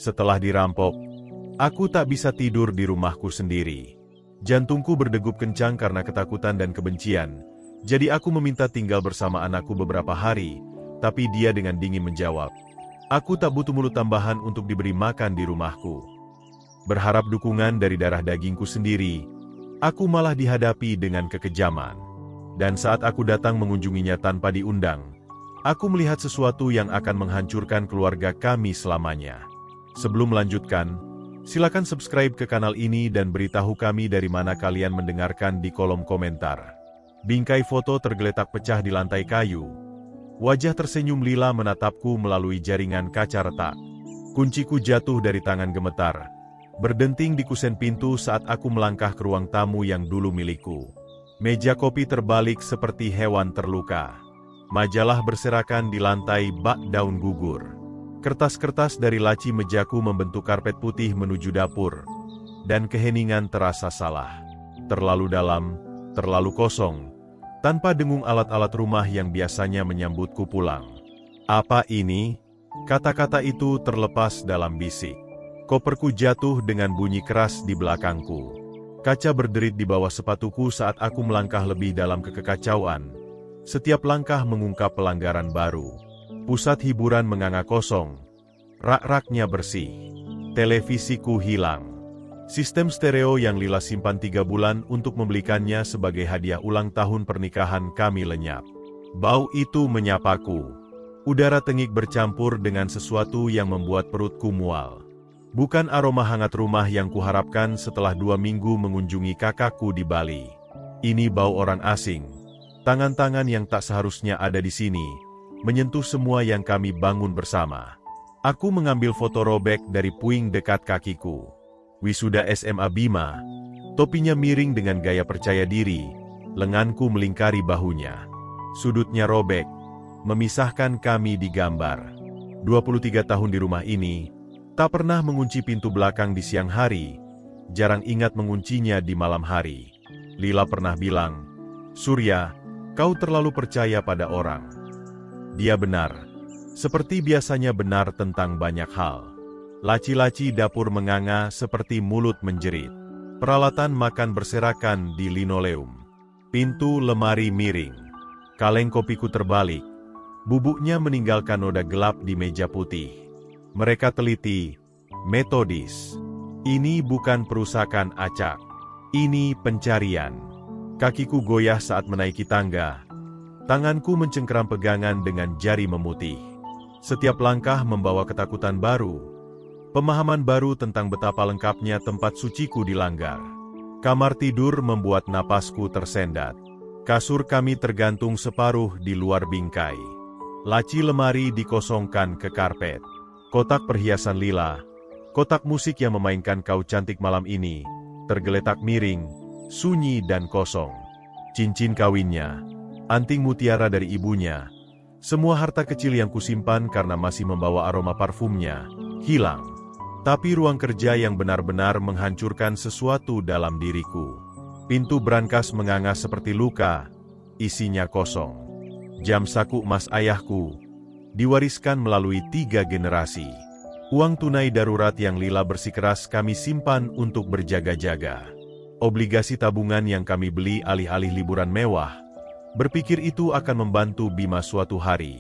Setelah dirampok, aku tak bisa tidur di rumahku sendiri. Jantungku berdegup kencang karena ketakutan dan kebencian, jadi aku meminta tinggal bersama anakku beberapa hari, tapi dia dengan dingin menjawab, "Aku tak butuh mulut tambahan untuk diberi makan di rumahku." Berharap dukungan dari darah dagingku sendiri, aku malah dihadapi dengan kekejaman. Dan saat aku datang mengunjunginya tanpa diundang, aku melihat sesuatu yang akan menghancurkan keluarga kami selamanya. Sebelum melanjutkan, silakan subscribe ke kanal ini dan beritahu kami dari mana kalian mendengarkan di kolom komentar. Bingkai foto tergeletak pecah di lantai kayu. Wajah tersenyum Lila menatapku melalui jaringan kaca retak. Kunciku jatuh dari tangan gemetar, berdenting di kusen pintu saat aku melangkah ke ruang tamu yang dulu milikku. Meja kopi terbalik seperti hewan terluka. Majalah berserakan di lantai bak daun gugur. Kertas-kertas dari laci mejaku membentuk karpet putih menuju dapur. Dan keheningan terasa salah. Terlalu dalam, terlalu kosong. Tanpa dengung alat-alat rumah yang biasanya menyambutku pulang. "Apa ini?" Kata-kata itu terlepas dalam bisik. Koperku jatuh dengan bunyi keras di belakangku. Kaca berderit di bawah sepatuku saat aku melangkah lebih dalam ke kekacauan. Setiap langkah mengungkap pelanggaran baru. Pusat hiburan menganga kosong. Rak-raknya bersih. Televisiku hilang. Sistem stereo yang Lila simpan 3 bulan untuk membelikannya sebagai hadiah ulang tahun pernikahan kami lenyap. Bau itu menyapaku. Udara tengik bercampur dengan sesuatu yang membuat perutku mual. Bukan aroma hangat rumah yang kuharapkan setelah 2 minggu mengunjungi kakakku di Bali. Ini bau orang asing. Tangan-tangan yang tak seharusnya ada di sini, menyentuh semua yang kami bangun bersama. Aku mengambil foto robek dari puing dekat kakiku. Wisuda SMA Bima, topinya miring dengan gaya percaya diri, lenganku melingkari bahunya. Sudutnya robek, memisahkan kami di gambar. 23 tahun di rumah ini, tak pernah mengunci pintu belakang di siang hari, jarang ingat menguncinya di malam hari. Lila pernah bilang, "Surya, kau terlalu percaya pada orang." Dia benar. Seperti biasanya benar tentang banyak hal. Laci-laci dapur menganga seperti mulut menjerit. Peralatan makan berserakan di linoleum. Pintu lemari miring. Kaleng kopiku terbalik. Bubuknya meninggalkan noda gelap di meja putih. Mereka teliti, metodis. Ini bukan perusakan acak. Ini pencarian. Kakiku goyah saat menaiki tangga. Tanganku mencengkeram pegangan dengan jari memutih. Setiap langkah membawa ketakutan baru. Pemahaman baru tentang betapa lengkapnya tempat suciku dilanggar. Kamar tidur membuat napasku tersendat. Kasur kami tergantung separuh di luar bingkai. Laci lemari dikosongkan ke karpet. Kotak perhiasan Lila, kotak musik yang memainkan Kau Cantik malam ini, tergeletak miring, sunyi dan kosong. Cincin kawinnya, anting mutiara dari ibunya, semua harta kecil yang kusimpan karena masih membawa aroma parfumnya, hilang. Tapi ruang kerja yang benar-benar menghancurkan sesuatu dalam diriku. Pintu brankas menganga seperti luka, isinya kosong. Jam saku emas ayahku, diwariskan melalui 3 generasi. Uang tunai darurat yang Lila bersikeras kami simpan untuk berjaga-jaga. Obligasi tabungan yang kami beli alih-alih liburan mewah. Berpikir itu akan membantu Bima suatu hari.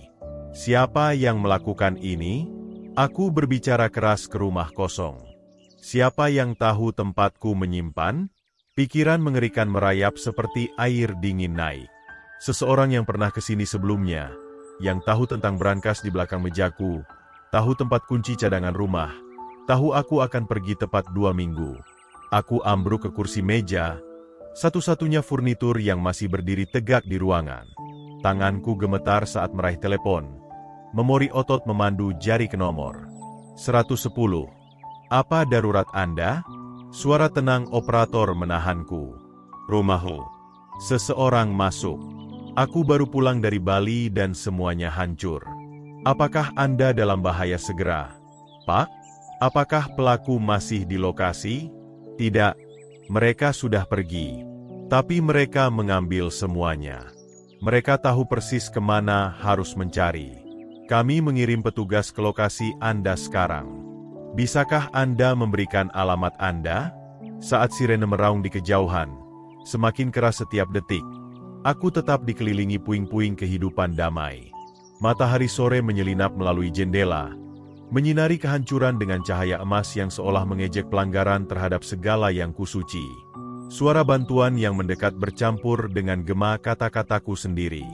Siapa yang melakukan ini? Aku berbicara keras ke rumah kosong. Siapa yang tahu tempatku menyimpan? Pikiran mengerikan merayap seperti air dingin naik. Seseorang yang pernah kesini sebelumnya, yang tahu tentang brankas di belakang mejaku, tahu tempat kunci cadangan rumah, tahu aku akan pergi tepat 2 minggu. Aku ambruk ke kursi meja, satu-satunya furnitur yang masih berdiri tegak di ruangan. Tanganku gemetar saat meraih telepon. Memori otot memandu jari ke nomor. 110. Apa darurat Anda? Suara tenang operator menahanku. Rumahmu. Seseorang masuk. Aku baru pulang dari Bali dan semuanya hancur. Apakah Anda dalam bahaya segera? Pak? Apakah pelaku masih di lokasi? Tidak. Mereka sudah pergi. Tapi mereka mengambil semuanya. Mereka tahu persis kemana harus mencari. Kami mengirim petugas ke lokasi Anda sekarang. Bisakah Anda memberikan alamat Anda? Saat sirene meraung di kejauhan, semakin keras setiap detik, aku tetap dikelilingi puing-puing kehidupan damai. Matahari sore menyelinap melalui jendela, menyinari kehancuran dengan cahaya emas yang seolah mengejek pelanggaran terhadap segala yang kusuci. Suara bantuan yang mendekat bercampur dengan gema kata-kataku sendiri.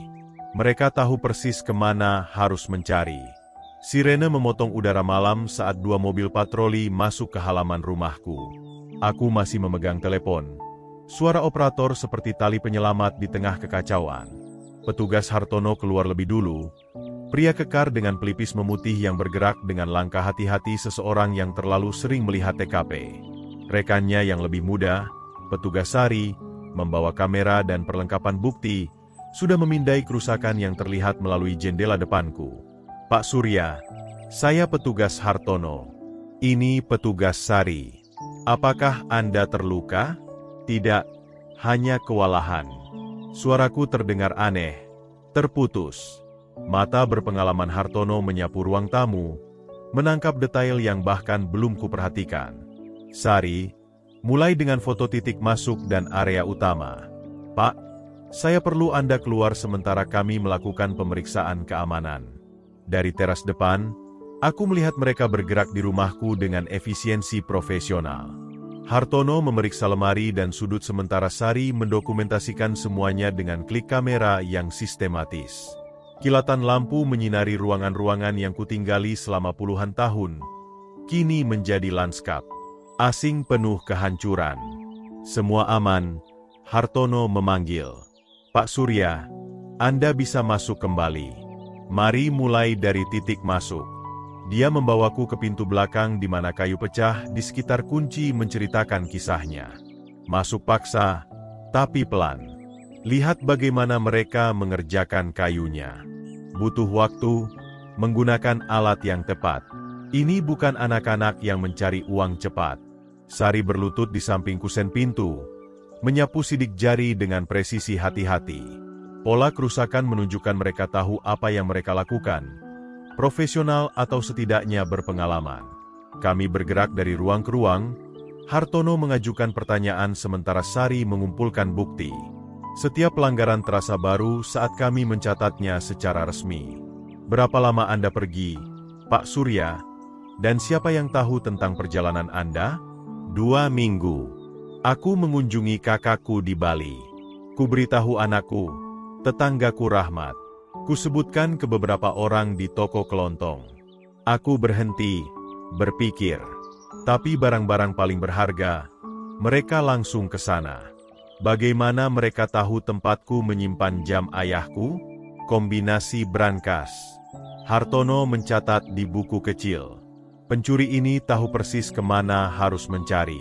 Mereka tahu persis kemana harus mencari. Sirene memotong udara malam saat 2 mobil patroli masuk ke halaman rumahku. Aku masih memegang telepon. Suara operator seperti tali penyelamat di tengah kekacauan. Petugas Hartono keluar lebih dulu. Pria kekar dengan pelipis memutih yang bergerak dengan langkah hati-hati seseorang yang terlalu sering melihat TKP. Rekannya yang lebih muda, petugas Sari, membawa kamera dan perlengkapan bukti, sudah memindai kerusakan yang terlihat melalui jendela depanku. Pak Surya, saya petugas Hartono. Ini petugas Sari. Apakah Anda terluka? Tidak, hanya kewalahan. Suaraku terdengar aneh, terputus. Mata berpengalaman Hartono menyapu ruang tamu, menangkap detail yang bahkan belum kuperhatikan. Sari, mulai dengan foto titik masuk dan area utama. Pak, saya perlu Anda keluar sementara kami melakukan pemeriksaan keamanan. Dari teras depan, aku melihat mereka bergerak di rumahku dengan efisiensi profesional. Hartono memeriksa lemari dan sudut sementara Sari mendokumentasikan semuanya dengan klik kamera yang sistematis. Kilatan lampu menyinari ruangan-ruangan yang kutinggali selama puluhan tahun. Kini menjadi lanskap asing penuh kehancuran. Semua aman, Hartono memanggil. Pak Surya, Anda bisa masuk kembali. Mari mulai dari titik masuk. Dia membawaku ke pintu belakang di mana kayu pecah di sekitar kunci menceritakan kisahnya. Masuk paksa, tapi pelan. Lihat bagaimana mereka mengerjakan kayunya. Butuh waktu, menggunakan alat yang tepat. Ini bukan anak-anak yang mencari uang cepat. Sari berlutut di samping kusen pintu, menyapu sidik jari dengan presisi hati-hati. Pola kerusakan menunjukkan mereka tahu apa yang mereka lakukan. Profesional atau setidaknya berpengalaman. Kami bergerak dari ruang ke ruang. Hartono mengajukan pertanyaan sementara Sari mengumpulkan bukti. Setiap pelanggaran terasa baru saat kami mencatatnya secara resmi. Berapa lama Anda pergi, Pak Surya? Dan siapa yang tahu tentang perjalanan Anda? 2 minggu. Aku mengunjungi kakakku di Bali. Kuberitahu anakku, tetanggaku Rahmat. Kusebutkan ke beberapa orang di toko kelontong. Aku berhenti, berpikir. Tapi barang-barang paling berharga, mereka langsung ke sana. Bagaimana mereka tahu tempatku menyimpan jam ayahku? Kombinasi brankas. Hartono mencatat di buku kecil. Pencuri ini tahu persis kemana harus mencari.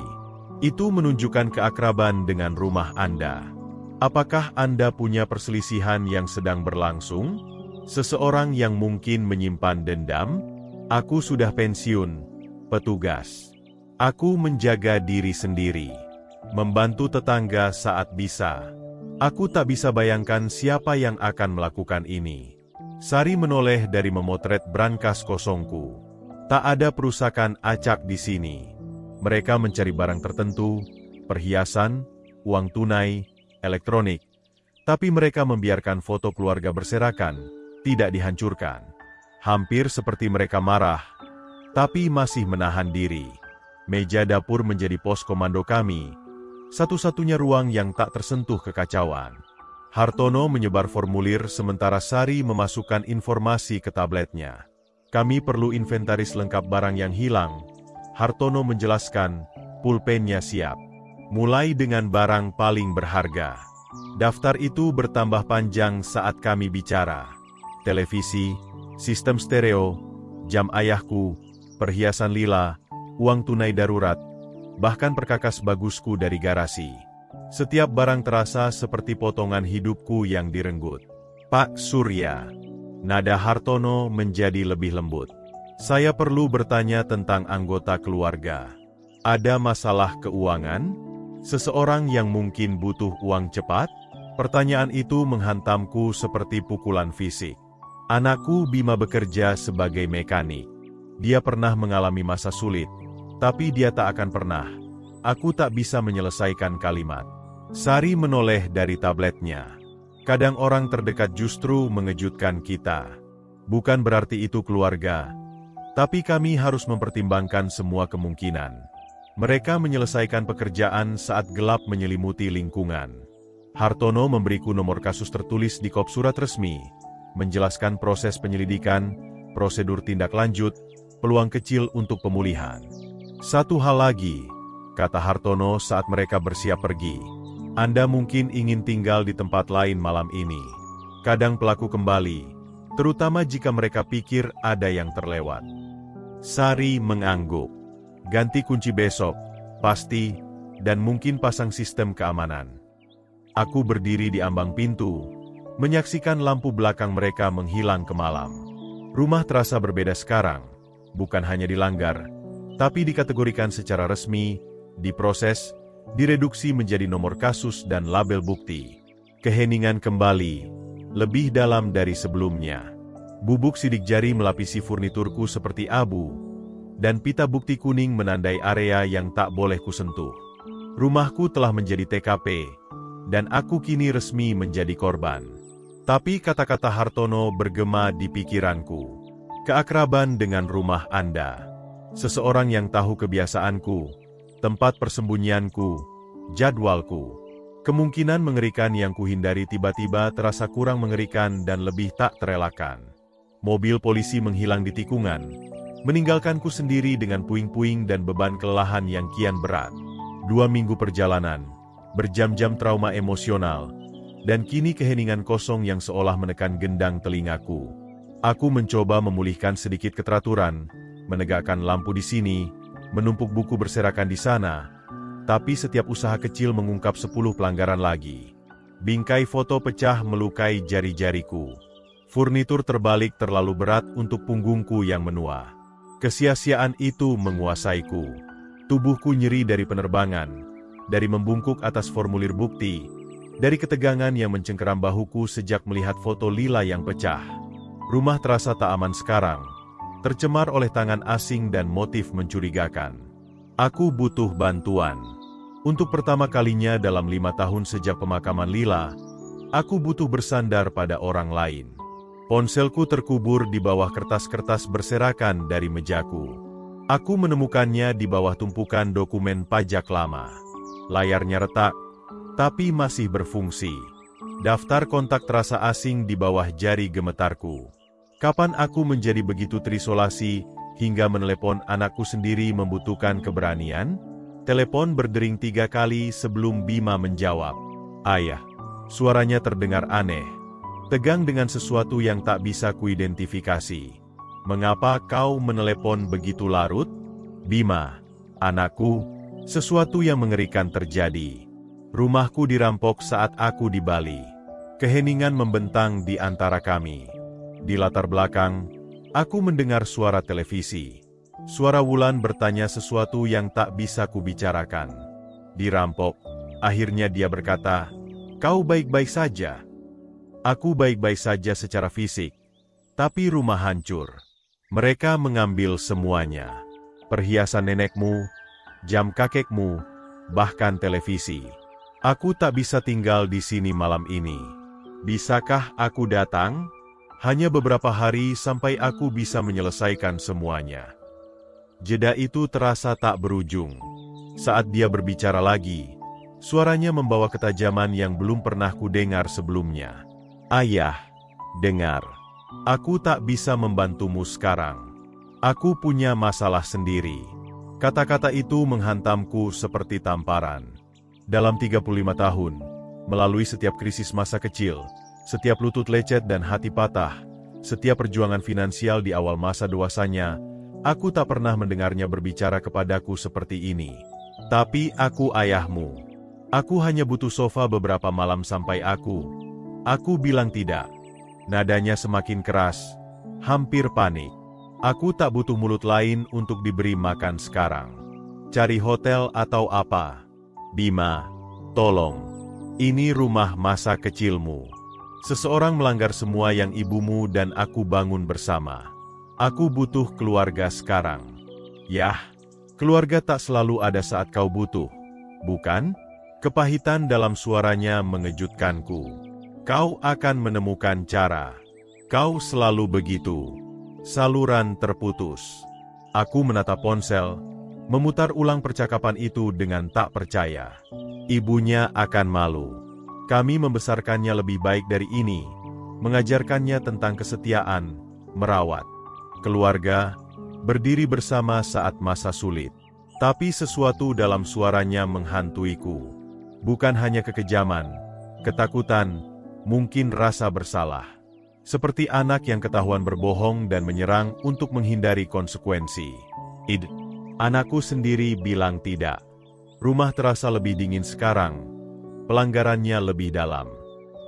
Itu menunjukkan keakraban dengan rumah Anda. Apakah Anda punya perselisihan yang sedang berlangsung? Seseorang yang mungkin menyimpan dendam? Aku sudah pensiun, petugas. Aku menjaga diri sendiri. Membantu tetangga saat bisa. Aku tak bisa bayangkan siapa yang akan melakukan ini. Sari menoleh dari memotret brankas kosongku. Tak ada perusakan acak di sini. Mereka mencari barang tertentu, perhiasan, uang tunai, elektronik, tapi mereka membiarkan foto keluarga berserakan, tidak dihancurkan. Hampir seperti mereka marah, tapi masih menahan diri. Meja dapur menjadi pos komando kami, satu-satunya ruang yang tak tersentuh kekacauan. Hartono menyebar formulir sementara Sari memasukkan informasi ke tabletnya. Kami perlu inventaris lengkap barang yang hilang. Hartono menjelaskan, pulpennya siap. Mulai dengan barang paling berharga. Daftar itu bertambah panjang saat kami bicara. Televisi, sistem stereo, jam ayahku, perhiasan lila, uang tunai darurat, bahkan perkakas bagusku dari garasi. Setiap barang terasa seperti potongan hidupku yang direnggut. Pak Surya, nada Hartono menjadi lebih lembut. Saya perlu bertanya tentang anggota keluarga. Ada masalah keuangan? Seseorang yang mungkin butuh uang cepat? Pertanyaan itu menghantamku seperti pukulan fisik. Anakku Bima bekerja sebagai mekanik. Dia pernah mengalami masa sulit, tapi dia tak akan pernah. Aku tak bisa menyelesaikan kalimat. Sari menoleh dari tabletnya. Kadang orang terdekat justru mengejutkan kita. Bukan berarti itu keluarga, tapi kami harus mempertimbangkan semua kemungkinan. Mereka menyelesaikan pekerjaan saat gelap menyelimuti lingkungan. Hartono memberiku nomor kasus tertulis di kop surat resmi, menjelaskan proses penyelidikan, prosedur tindak lanjut, peluang kecil untuk pemulihan. Satu hal lagi, kata Hartono saat mereka bersiap pergi. Anda mungkin ingin tinggal di tempat lain malam ini. Kadang pelaku kembali, terutama jika mereka pikir ada yang terlewat. Sari mengangguk. Ganti kunci besok, pasti, dan mungkin pasang sistem keamanan. Aku berdiri di ambang pintu, menyaksikan lampu belakang mereka menghilang ke malam. Rumah terasa berbeda sekarang, bukan hanya dilanggar, tapi dikategorikan secara resmi, diproses, direduksi menjadi nomor kasus dan label bukti. Keheningan kembali, lebih dalam dari sebelumnya. Bubuk sidik jari melapisi furniturku seperti abu, dan pita bukti kuning menandai area yang tak boleh kusentuh. Rumahku telah menjadi TKP, dan aku kini resmi menjadi korban. Tapi kata-kata Hartono bergema di pikiranku. Keakraban dengan rumah Anda. Seseorang yang tahu kebiasaanku, tempat persembunyianku, jadwalku. Kemungkinan mengerikan yang kuhindari tiba-tiba terasa kurang mengerikan dan lebih tak terelakkan. Mobil polisi menghilang di tikungan, meninggalkanku sendiri dengan puing-puing dan beban kelelahan yang kian berat. 2 minggu perjalanan, berjam-jam trauma emosional, dan kini keheningan kosong yang seolah menekan gendang telingaku. Aku mencoba memulihkan sedikit keteraturan, menegakkan lampu di sini, menumpuk buku berserakan di sana, tapi setiap usaha kecil mengungkap 10 pelanggaran lagi. Bingkai foto pecah melukai jari-jariku. Furnitur terbalik terlalu berat untuk punggungku yang menua. Kesia-siaan itu menguasaiku. Tubuhku nyeri dari penerbangan, dari membungkuk atas formulir bukti, dari ketegangan yang mencengkeram bahuku sejak melihat foto Lila yang pecah. Rumah terasa tak aman sekarang, tercemar oleh tangan asing dan motif mencurigakan. Aku butuh bantuan. Untuk pertama kalinya dalam 5 tahun sejak pemakaman Lila, aku butuh bersandar pada orang lain. Ponselku terkubur di bawah kertas-kertas berserakan dari mejaku. Aku menemukannya di bawah tumpukan dokumen pajak lama. Layarnya retak, tapi masih berfungsi. Daftar kontak terasa asing di bawah jari gemetarku. Kapan aku menjadi begitu terisolasi, hingga menelepon anakku sendiri membutuhkan keberanian? Telepon berdering 3 kali sebelum Bima menjawab. Ayah. Suaranya terdengar aneh, tegang dengan sesuatu yang tak bisa kuidentifikasi. Mengapa kau menelepon begitu larut? Bima, anakku, sesuatu yang mengerikan terjadi. Rumahku dirampok saat aku di Bali. Keheningan membentang di antara kami. Di latar belakang, aku mendengar suara televisi. Suara Wulan bertanya sesuatu yang tak bisa kubicarakan. Dirampok, akhirnya dia berkata, "Kau baik-baik saja?" Aku baik-baik saja secara fisik, tapi rumah hancur. Mereka mengambil semuanya. Perhiasan nenekmu, jam kakekmu, bahkan televisi. Aku tak bisa tinggal di sini malam ini. Bisakah aku datang? Hanya beberapa hari sampai aku bisa menyelesaikan semuanya. Jeda itu terasa tak berujung. Saat dia berbicara lagi, suaranya membawa ketajaman yang belum pernah kudengar sebelumnya. Ayah, dengar. Aku tak bisa membantumu sekarang. Aku punya masalah sendiri. Kata-kata itu menghantamku seperti tamparan. Dalam 35 tahun, melalui setiap krisis masa kecil, setiap lutut lecet dan hati patah, setiap perjuangan finansial di awal masa dewasanya, aku tak pernah mendengarnya berbicara kepadaku seperti ini. Tapi aku ayahmu. Aku hanya butuh sofa beberapa malam sampai aku bilang tidak. Nadanya semakin keras, hampir panik. Aku tak butuh mulut lain untuk diberi makan sekarang. Cari hotel atau apa? Bima, tolong. Ini rumah masa kecilmu. Seseorang melanggar semua yang ibumu dan aku bangun bersama. Aku butuh keluarga sekarang. Yah, keluarga tak selalu ada saat kau butuh, bukan? Kepahitan dalam suaranya mengejutkanku. Kau akan menemukan cara. Kau selalu begitu. Saluran terputus. Aku menatap ponsel, memutar ulang percakapan itu dengan tak percaya. Ibunya akan malu. Kami membesarkannya lebih baik dari ini, mengajarkannya tentang kesetiaan, merawat keluarga, berdiri bersama saat masa sulit. Tapi sesuatu dalam suaranya menghantuiku. Bukan hanya kekejaman, ketakutan, mungkin rasa bersalah. Seperti anak yang ketahuan berbohong dan menyerang untuk menghindari konsekuensi. Anakku sendiri bilang tidak. Rumah terasa lebih dingin sekarang. Pelanggarannya lebih dalam.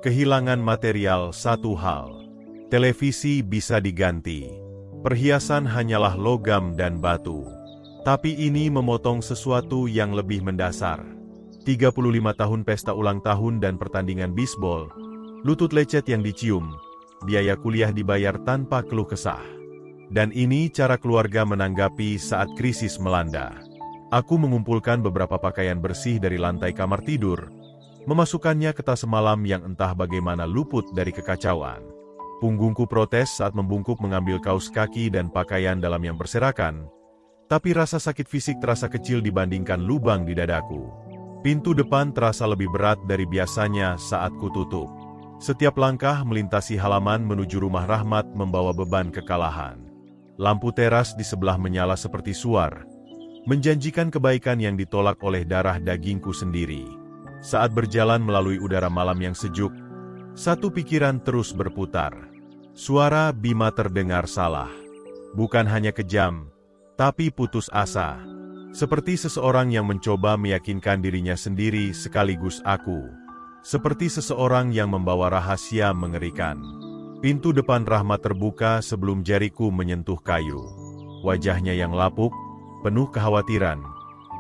Kehilangan material satu hal. Televisi bisa diganti. Perhiasan hanyalah logam dan batu. Tapi ini memotong sesuatu yang lebih mendasar. 35 tahun pesta ulang tahun dan pertandingan bisbol, lutut lecet yang dicium, biaya kuliah dibayar tanpa keluh kesah. Dan ini cara keluarga menanggapi saat krisis melanda. Aku mengumpulkan beberapa pakaian bersih dari lantai kamar tidur, memasukkannya ke tas semalam yang entah bagaimana luput dari kekacauan. Punggungku protes saat membungkuk mengambil kaos kaki dan pakaian dalam yang berserakan, tapi rasa sakit fisik terasa kecil dibandingkan lubang di dadaku. Pintu depan terasa lebih berat dari biasanya saat kututup. Setiap langkah melintasi halaman menuju rumah Rahmat membawa beban kekalahan. Lampu teras di sebelah menyala seperti suar, menjanjikan kebaikan yang ditolak oleh darah dagingku sendiri. Saat berjalan melalui udara malam yang sejuk, satu pikiran terus berputar. Suara Bima terdengar salah. Bukan hanya kejam, tapi putus asa. Seperti seseorang yang mencoba meyakinkan dirinya sendiri sekaligus aku. Seperti seseorang yang membawa rahasia mengerikan. Pintu depan Rahmat terbuka sebelum jariku menyentuh kayu. Wajahnya yang lapuk, penuh kekhawatiran,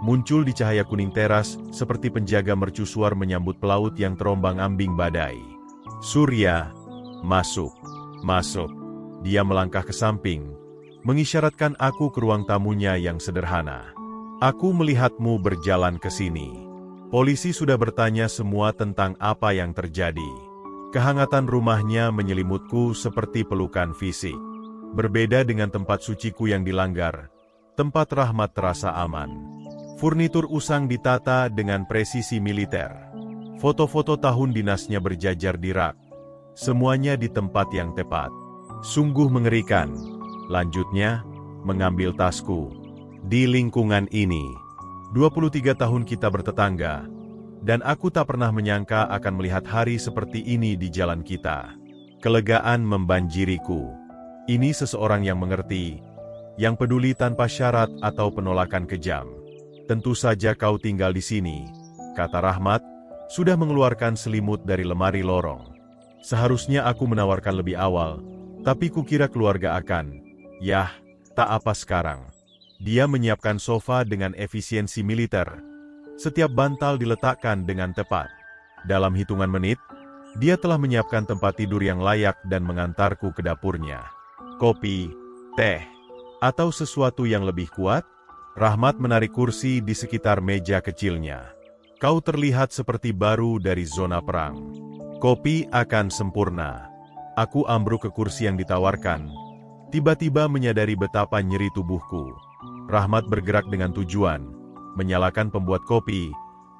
muncul di cahaya kuning teras seperti penjaga mercusuar menyambut pelaut yang terombang-ambing badai. Surya, masuk, masuk. Dia melangkah ke samping, mengisyaratkan aku ke ruang tamunya yang sederhana. Aku melihatmu berjalan ke sini. Polisi sudah bertanya semua tentang apa yang terjadi. Kehangatan rumahnya menyelimutku seperti pelukan fisik. Berbeda dengan tempat suciku yang dilanggar, tempat Rahmat terasa aman. Furnitur usang ditata dengan presisi militer. Foto-foto tahun dinasnya berjajar di rak. Semuanya di tempat yang tepat. Sungguh mengerikan. Lanjutnya, mengambil tasku. Di lingkungan ini, 23 tahun kita bertetangga, dan aku tak pernah menyangka akan melihat hari seperti ini di jalan kita. Kelegaan membanjiriku. Ini seseorang yang mengerti, yang peduli tanpa syarat atau penolakan kejam. Tentu saja kau tinggal di sini, kata Rahmat, sudah mengeluarkan selimut dari lemari lorong. Seharusnya aku menawarkan lebih awal, tapi kukira keluarga akan. Yah, tak apa sekarang. Dia menyiapkan sofa dengan efisiensi militer. Setiap bantal diletakkan dengan tepat. Dalam hitungan menit, dia telah menyiapkan tempat tidur yang layak dan mengantarku ke dapurnya. Kopi, teh, atau sesuatu yang lebih kuat? Rahmat menarik kursi di sekitar meja kecilnya. Kau terlihat seperti baru dari zona perang. Kopi akan sempurna. Aku ambruk ke kursi yang ditawarkan. Tiba-tiba menyadari betapa nyeri tubuhku. Rahmat bergerak dengan tujuan, menyalakan pembuat kopi,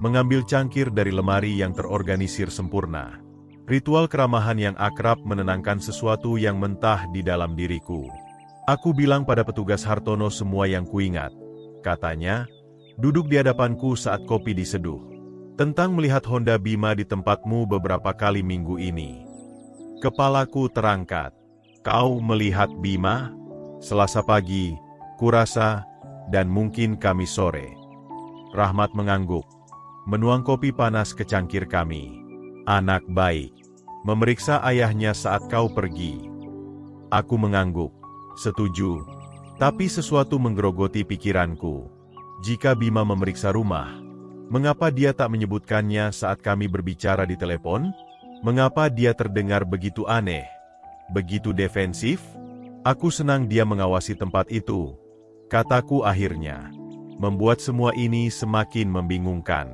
mengambil cangkir dari lemari yang terorganisir sempurna. Ritual keramahan yang akrab menenangkan sesuatu yang mentah di dalam diriku. Aku bilang pada petugas Hartono semua yang kuingat. Katanya, duduk di hadapanku saat kopi diseduh. Tentang melihat Honda Bima di tempatmu beberapa kali minggu ini. Kepalaku terangkat. Kau melihat Bima? Selasa pagi, kurasa, dan mungkin Kamis sore. Rahmat mengangguk, menuang kopi panas ke cangkir kami. Anak baik, memeriksa ayahnya saat kau pergi. Aku mengangguk, setuju, tapi sesuatu menggerogoti pikiranku. Jika Bima memeriksa rumah, mengapa dia tak menyebutkannya saat kami berbicara di telepon? Mengapa dia terdengar begitu aneh, begitu defensif? Aku senang dia mengawasi tempat itu, kataku akhirnya. Membuat semua ini semakin membingungkan.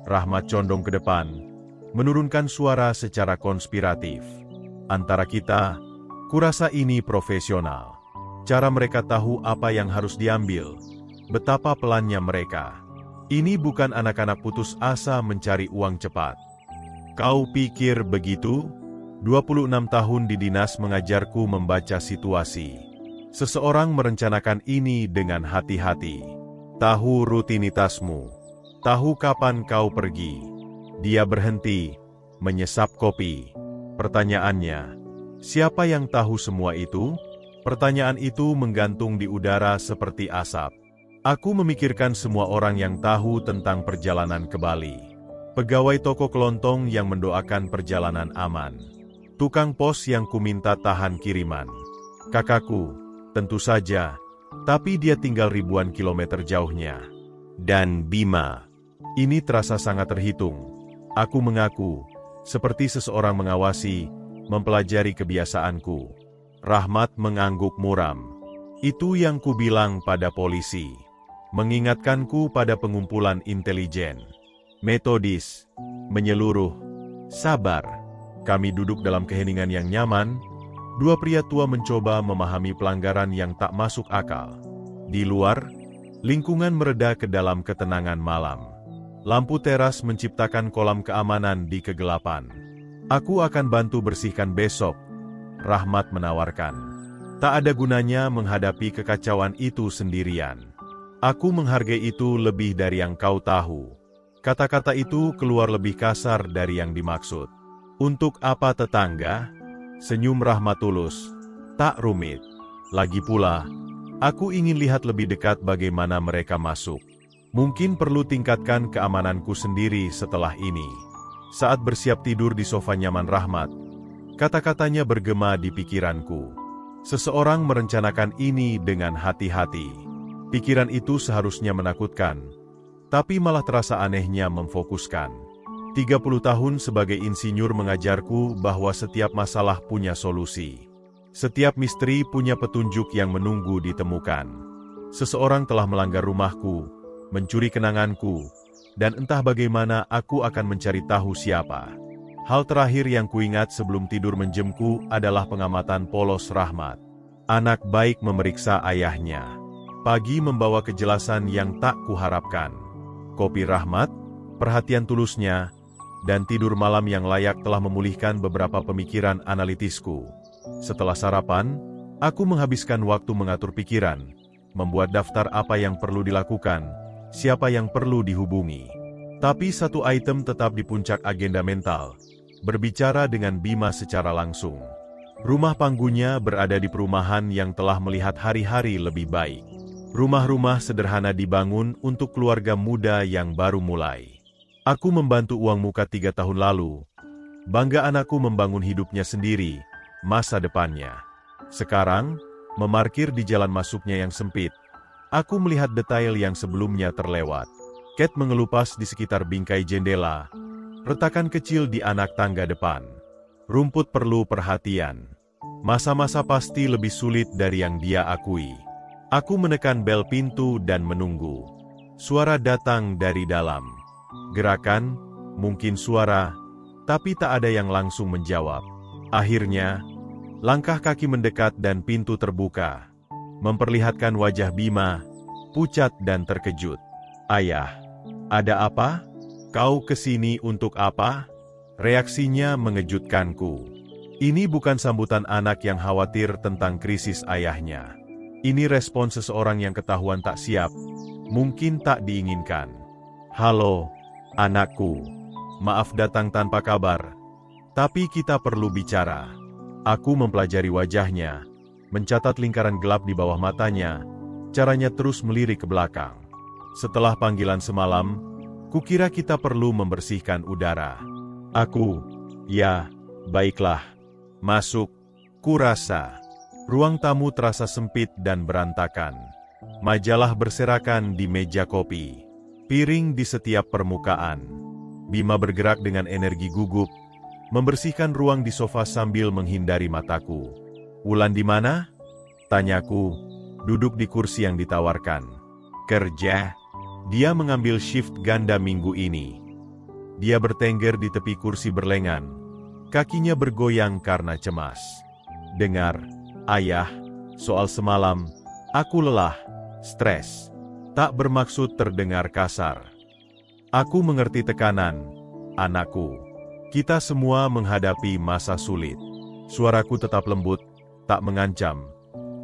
Rahmat condong ke depan, menurunkan suara secara konspiratif. Antara kita, kurasa ini profesional. Cara mereka tahu apa yang harus diambil, betapa pelannya mereka. Ini bukan anak-anak putus asa mencari uang cepat. Kau pikir begitu? 26 tahun di dinas mengajarku membaca situasi. Seseorang merencanakan ini dengan hati-hati. Tahu rutinitasmu. Tahu kapan kau pergi. Dia berhenti, menyesap kopi. Pertanyaannya, siapa yang tahu semua itu? Pertanyaan itu menggantung di udara seperti asap. Aku memikirkan semua orang yang tahu tentang perjalanan ke Bali. Pegawai toko kelontong yang mendoakan perjalanan aman. Tukang pos yang kuminta tahan kiriman. Kakakku, tentu saja, tapi dia tinggal ribuan kilometer jauhnya. Dan Bima. Ini terasa sangat terhitung. Aku mengaku, seperti seseorang mengawasi, mempelajari kebiasaanku. Rahmat mengangguk muram. Itu yang kubilang pada polisi. Mengingatkanku pada pengumpulan intelijen. Metodis, menyeluruh, sabar. Kami duduk dalam keheningan yang nyaman. Dua pria tua mencoba memahami pelanggaran yang tak masuk akal. Di luar, lingkungan mereda ke dalam ketenangan malam. Lampu teras menciptakan kolam keamanan di kegelapan. Aku akan bantu bersihkan besok, Rahmat menawarkan. Tak ada gunanya menghadapi kekacauan itu sendirian. Aku menghargai itu lebih dari yang kau tahu. Kata-kata itu keluar lebih kasar dari yang dimaksud. Untuk apa tetangga? Senyum Rahmat tulus. Tak rumit. Lagi pula, aku ingin lihat lebih dekat bagaimana mereka masuk. Mungkin perlu tingkatkan keamananku sendiri setelah ini. Saat bersiap tidur di sofa nyaman Rahmat, kata-katanya bergema di pikiranku. Seseorang merencanakan ini dengan hati-hati. Pikiran itu seharusnya menakutkan, tapi malah terasa anehnya memfokuskan. 30 tahun sebagai insinyur mengajarku bahwa setiap masalah punya solusi. Setiap misteri punya petunjuk yang menunggu ditemukan. Seseorang telah melanggar rumahku, mencuri kenanganku, dan entah bagaimana aku akan mencari tahu siapa. Hal terakhir yang kuingat sebelum tidur menjemku adalah pengamatan polos Rahmat. Anak baik memeriksa ayahnya. Pagi membawa kejelasan yang tak kuharapkan. Kopi Rahmat, perhatian tulusnya, dan tidur malam yang layak telah memulihkan beberapa pemikiran analitisku. Setelah sarapan, aku menghabiskan waktu mengatur pikiran, membuat daftar apa yang perlu dilakukan, siapa yang perlu dihubungi. Tapi satu item tetap di puncak agenda mental, berbicara dengan Bima secara langsung. Rumah panggunya berada di perumahan yang telah melihat hari-hari lebih baik. Rumah-rumah sederhana dibangun untuk keluarga muda yang baru mulai. Aku membantu uang muka 3 tahun lalu. Bangga anakku membangun hidupnya sendiri, masa depannya. Sekarang, memarkir di jalan masuknya yang sempit, aku melihat detail yang sebelumnya terlewat. Cat mengelupas di sekitar bingkai jendela, retakan kecil di anak tangga depan. Rumput perlu perhatian. Masa-masa pasti lebih sulit dari yang dia akui. Aku menekan bel pintu dan menunggu. Suara datang dari dalam. Gerakan, mungkin suara, tapi tak ada yang langsung menjawab. Akhirnya, langkah kaki mendekat dan pintu terbuka. Memperlihatkan wajah Bima, pucat dan terkejut. Ayah, ada apa? Kau kesini untuk apa? Reaksinya mengejutkanku. Ini bukan sambutan anak yang khawatir tentang krisis ayahnya. Ini respon seseorang yang ketahuan tak siap, mungkin tak diinginkan. Halo, anakku. Maaf datang tanpa kabar, tapi kita perlu bicara. Aku mempelajari wajahnya, mencatat lingkaran gelap di bawah matanya, caranya terus melirik ke belakang. Setelah panggilan semalam, kukira kita perlu membersihkan udara. Aku, ya, baiklah. Masuk, kurasa. Ruang tamu terasa sempit dan berantakan. Majalah berserakan di meja kopi. Piring di setiap permukaan. Bima bergerak dengan energi gugup, membersihkan ruang di sofa sambil menghindari mataku. Wulan di mana? Tanyaku, duduk di kursi yang ditawarkan. Kerja? Dia mengambil shift ganda minggu ini. Dia bertengger di tepi kursi berlengan. Kakinya bergoyang karena cemas. Dengar, ayah, soal semalam, aku lelah, stres. Tak bermaksud terdengar kasar. Aku mengerti tekanan, anakku. Kita semua menghadapi masa sulit. Suaraku tetap lembut, tak mengancam.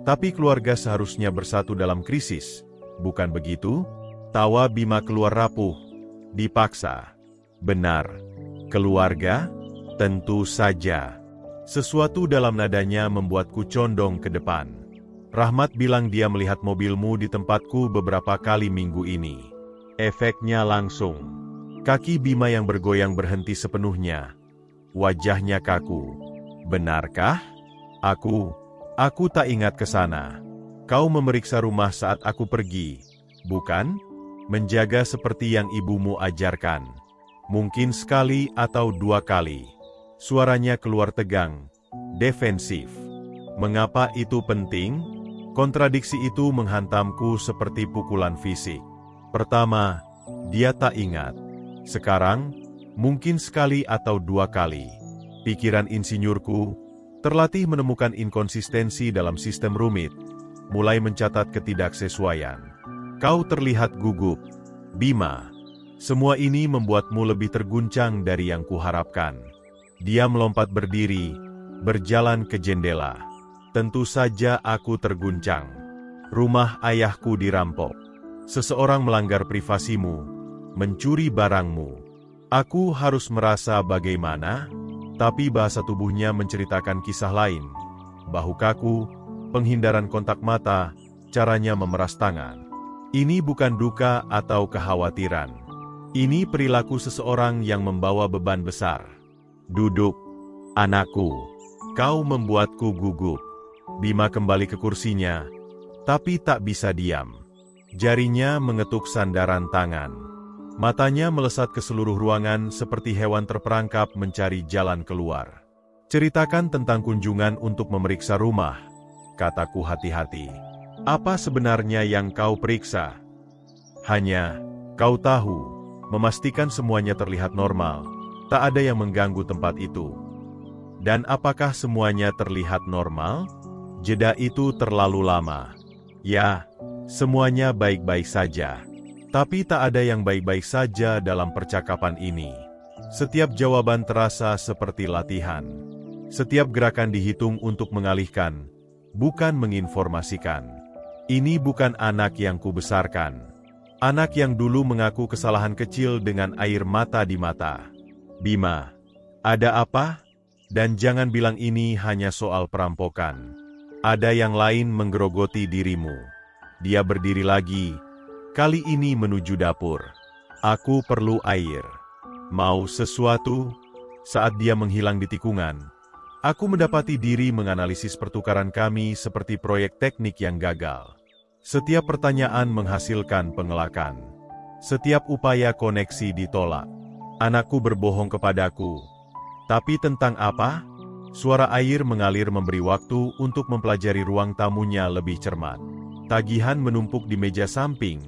Tapi keluarga seharusnya bersatu dalam krisis. Bukan begitu? Tawa Bima keluar rapuh. Dipaksa. Benar. Keluarga? Tentu saja. Sesuatu dalam nadanya membuatku condong ke depan. Rahmat bilang dia melihat mobilmu di tempatku beberapa kali minggu ini. Efeknya langsung. Kaki Bima yang bergoyang berhenti sepenuhnya. Wajahnya kaku. Benarkah? Aku tak ingat ke sana. Kau memeriksa rumah saat aku pergi, bukan? Menjaga seperti yang ibumu ajarkan. Mungkin sekali atau 2 kali. Suaranya keluar tegang, defensif. Mengapa itu penting? Kontradiksi itu menghantamku seperti pukulan fisik. Pertama, dia tak ingat. Sekarang, mungkin sekali atau 2 kali. Pikiran insinyurku terlatih menemukan inkonsistensi dalam sistem rumit, mulai mencatat ketidaksesuaian. Kau terlihat gugup, Bima. Semua ini membuatmu lebih terguncang dari yang kuharapkan. Dia melompat berdiri, berjalan ke jendela. Tentu saja aku terguncang. Rumah ayahku dirampok. Seseorang melanggar privasimu, mencuri barangmu. Aku harus merasa bagaimana? Tapi bahasa tubuhnya menceritakan kisah lain. Bahu kaku, penghindaran kontak mata, caranya memeras tangan. Ini bukan duka atau kekhawatiran. Ini perilaku seseorang yang membawa beban besar. Duduk, anakku. Kau membuatku gugup. Bima kembali ke kursinya, tapi tak bisa diam. Jarinya mengetuk sandaran tangan. Matanya melesat ke seluruh ruangan seperti hewan terperangkap mencari jalan keluar. Ceritakan tentang kunjungan untuk memeriksa rumah, kataku hati-hati. Apa sebenarnya yang kau periksa? Hanya, kau tahu, memastikan semuanya terlihat normal. Tak ada yang mengganggu tempat itu. Dan apakah semuanya terlihat normal? Jeda itu terlalu lama. Ya, semuanya baik-baik saja. Tapi tak ada yang baik-baik saja dalam percakapan ini. Setiap jawaban terasa seperti latihan. Setiap gerakan dihitung untuk mengalihkan, bukan menginformasikan. Ini bukan anak yang kubesarkan. Anak yang dulu mengaku kesalahan kecil dengan air mata di mata. Bima, ada apa? Dan jangan bilang ini hanya soal perampokan. Ada yang lain menggerogoti dirimu. Dia berdiri lagi, kali ini menuju dapur. Aku perlu air. Mau sesuatu? Saat dia menghilang di tikungan, aku mendapati diri menganalisis pertukaran kami seperti proyek teknik yang gagal. Setiap pertanyaan menghasilkan pengelakan. Setiap upaya koneksi ditolak. Anakku berbohong kepadaku. Tapi tentang apa? Suara air mengalir memberi waktu untuk mempelajari ruang tamunya lebih cermat. Tagihan menumpuk di meja samping,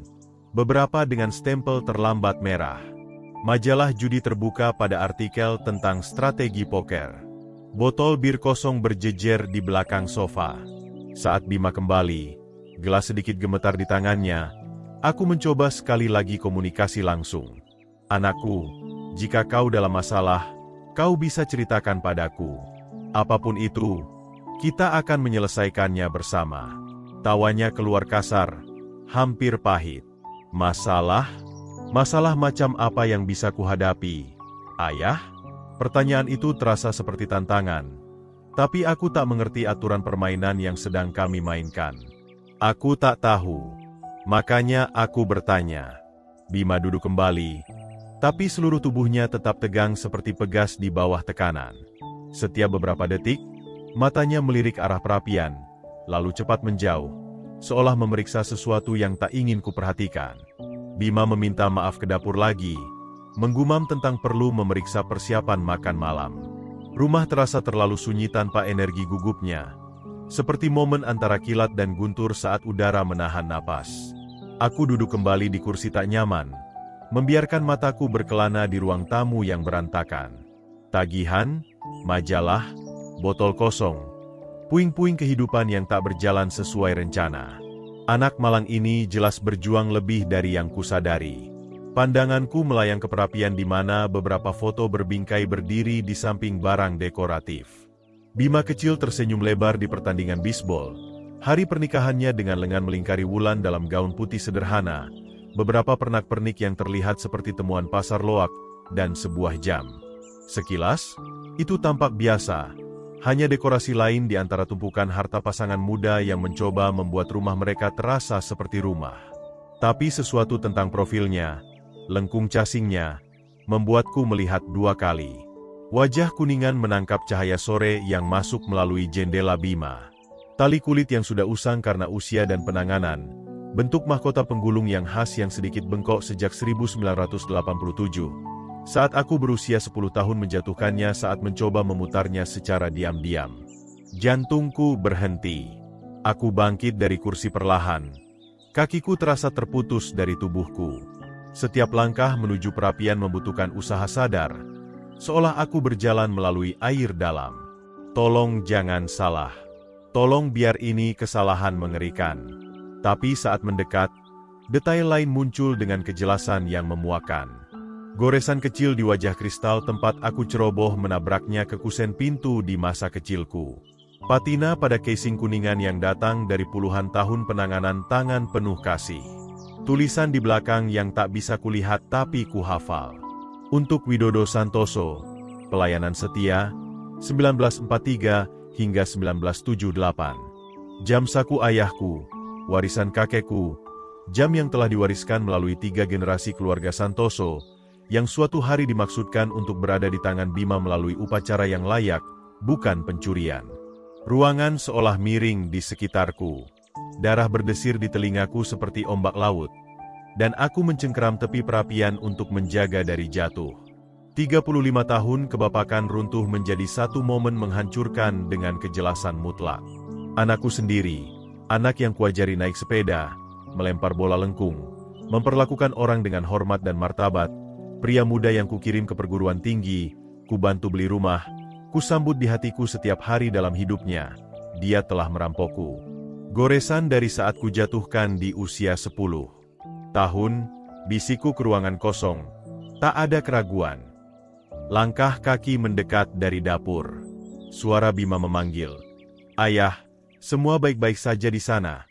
beberapa dengan stempel terlambat merah. Majalah judi terbuka pada artikel tentang strategi poker. Botol bir kosong berjejer di belakang sofa. Saat Bima kembali, gelas sedikit gemetar di tangannya, aku mencoba sekali lagi komunikasi langsung. Anakku, jika kau dalam masalah, kau bisa ceritakan padaku. Apapun itu, kita akan menyelesaikannya bersama. Tawanya keluar kasar, hampir pahit. Masalah? Masalah macam apa yang bisa kuhadapi? Ayah? Pertanyaan itu terasa seperti tantangan. Tapi aku tak mengerti aturan permainan yang sedang kami mainkan. Aku tak tahu. Makanya aku bertanya. Bima duduk kembali, tapi seluruh tubuhnya tetap tegang seperti pegas di bawah tekanan. Setiap beberapa detik, matanya melirik arah perapian, lalu cepat menjauh, seolah memeriksa sesuatu yang tak ingin kuperhatikan. Bima meminta maaf ke dapur lagi, menggumam tentang perlu memeriksa persiapan makan malam. Rumah terasa terlalu sunyi tanpa energi gugupnya. Seperti momen antara kilat dan guntur saat udara menahan napas. Aku duduk kembali di kursi tak nyaman, membiarkan mataku berkelana di ruang tamu yang berantakan. Tagihan, majalah, botol kosong, puing-puing kehidupan yang tak berjalan sesuai rencana. Anak malang ini jelas berjuang lebih dari yang kusadari. Pandanganku melayang ke perapian di mana beberapa foto berbingkai berdiri di samping barang dekoratif. Bima kecil tersenyum lebar di pertandingan bisbol. Hari pernikahannya dengan lengan melingkari wulan dalam gaun putih sederhana. Beberapa pernak-pernik yang terlihat seperti temuan pasar loak, dan sebuah jam. Sekilas, itu tampak biasa. Hanya dekorasi lain di antara tumpukan harta pasangan muda yang mencoba membuat rumah mereka terasa seperti rumah. Tapi sesuatu tentang profilnya, lengkung casingnya, membuatku melihat dua kali. Wajah kuningan menangkap cahaya sore yang masuk melalui jendela Bima. Tali kulit yang sudah usang karena usia dan penanganan, bentuk mahkota penggulung yang khas yang sedikit bengkok sejak 1987. Saat aku berusia 10 tahun menjatuhkannya saat mencoba memutarnya secara diam-diam. Jantungku berhenti. Aku bangkit dari kursi perlahan. Kakiku terasa terputus dari tubuhku. Setiap langkah menuju perapian membutuhkan usaha sadar, seolah aku berjalan melalui air dalam. Tolong jangan salah. Tolong biar ini kesalahan mengerikan. Tapi saat mendekat, detail lain muncul dengan kejelasan yang memuakkan. Goresan kecil di wajah kristal tempat aku ceroboh menabraknya ke kusen pintu di masa kecilku. Patina pada casing kuningan yang datang dari puluhan tahun penanganan tangan penuh kasih. Tulisan di belakang yang tak bisa kulihat tapi kuhafal. Untuk Widodo Santoso, pelayanan setia, 1943 hingga 1978. Jam saku ayahku, warisan kakekku, jam yang telah diwariskan melalui 3 generasi keluarga Santoso, yang suatu hari dimaksudkan untuk berada di tangan Bima melalui upacara yang layak, bukan pencurian. Ruangan seolah miring di sekitarku. Darah berdesir di telingaku seperti ombak laut. Dan aku mencengkeram tepi perapian untuk menjaga dari jatuh. 35 tahun kebapakan runtuh menjadi satu momen menghancurkan dengan kejelasan mutlak. Anakku sendiri, anak yang kuajari naik sepeda, melempar bola lengkung, memperlakukan orang dengan hormat dan martabat, pria muda yang kukirim ke perguruan tinggi, kubantu beli rumah, kusambut di hatiku setiap hari dalam hidupnya. Dia telah merampokku. Goresan dari saat kujatuhkan di usia 10 tahun, bisikku ke ruangan kosong. Tak ada keraguan. Langkah kaki mendekat dari dapur. Suara Bima memanggil. Ayah, semua baik-baik saja di sana.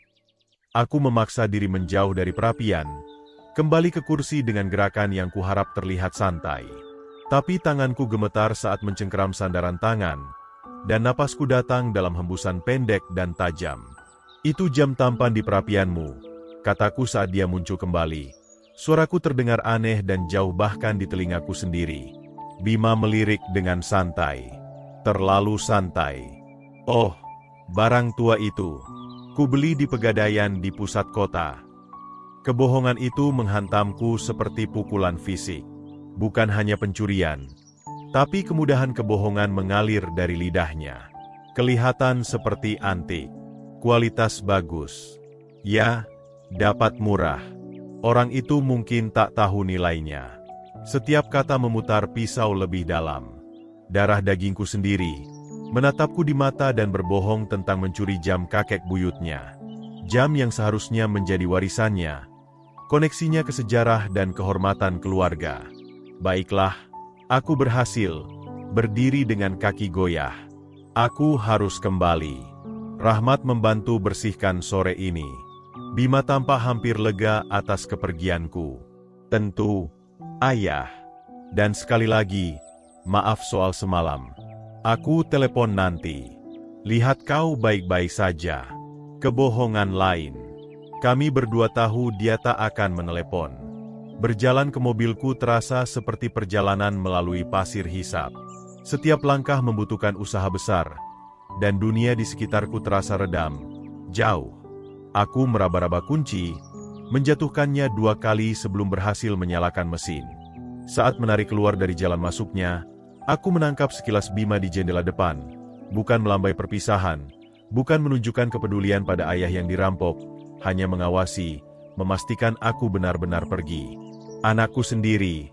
Aku memaksa diri menjauh dari perapian. Kembali ke kursi dengan gerakan yang kuharap terlihat santai. Tapi tanganku gemetar saat mencengkeram sandaran tangan, dan napasku datang dalam hembusan pendek dan tajam. Itu jam tampan di perapianmu, kataku saat dia muncul kembali. Suaraku terdengar aneh dan jauh bahkan di telingaku sendiri. Bima melirik dengan santai. Terlalu santai. Oh, barang tua itu. Kubeli di pegadaian di pusat kota. Kebohongan itu menghantamku seperti pukulan fisik. Bukan hanya pencurian, tapi kemudahan kebohongan mengalir dari lidahnya. Kelihatan seperti antik. Kualitas bagus. Ya, dapat murah. Orang itu mungkin tak tahu nilainya. Setiap kata memutar pisau lebih dalam. Darah dagingku sendiri menatapku di mata dan berbohong tentang mencuri jam kakek buyutnya. Jam yang seharusnya menjadi warisannya. Koneksinya ke sejarah dan kehormatan keluarga. Baiklah, aku berhasil. Berdiri dengan kaki goyah. Aku harus kembali. Rahmat membantu bersihkan sore ini. Bima tampak hampir lega atas kepergianku. Tentu, ayah. Dan sekali lagi, maaf soal semalam. Aku telepon nanti. Lihat kau baik-baik saja. Kebohongan lain. Kami berdua tahu dia tak akan menelepon. Berjalan ke mobilku terasa seperti perjalanan melalui pasir hisap. Setiap langkah membutuhkan usaha besar. Dan dunia di sekitarku terasa redam. Jauh. Aku meraba-raba kunci, menjatuhkannya 2 kali sebelum berhasil menyalakan mesin. Saat menarik keluar dari jalan masuknya, aku menangkap sekilas Bima di jendela depan. Bukan melambai perpisahan, Bukan menunjukkan kepedulian pada ayah yang dirampok, hanya mengawasi, memastikan aku benar-benar pergi. Anakku sendiri,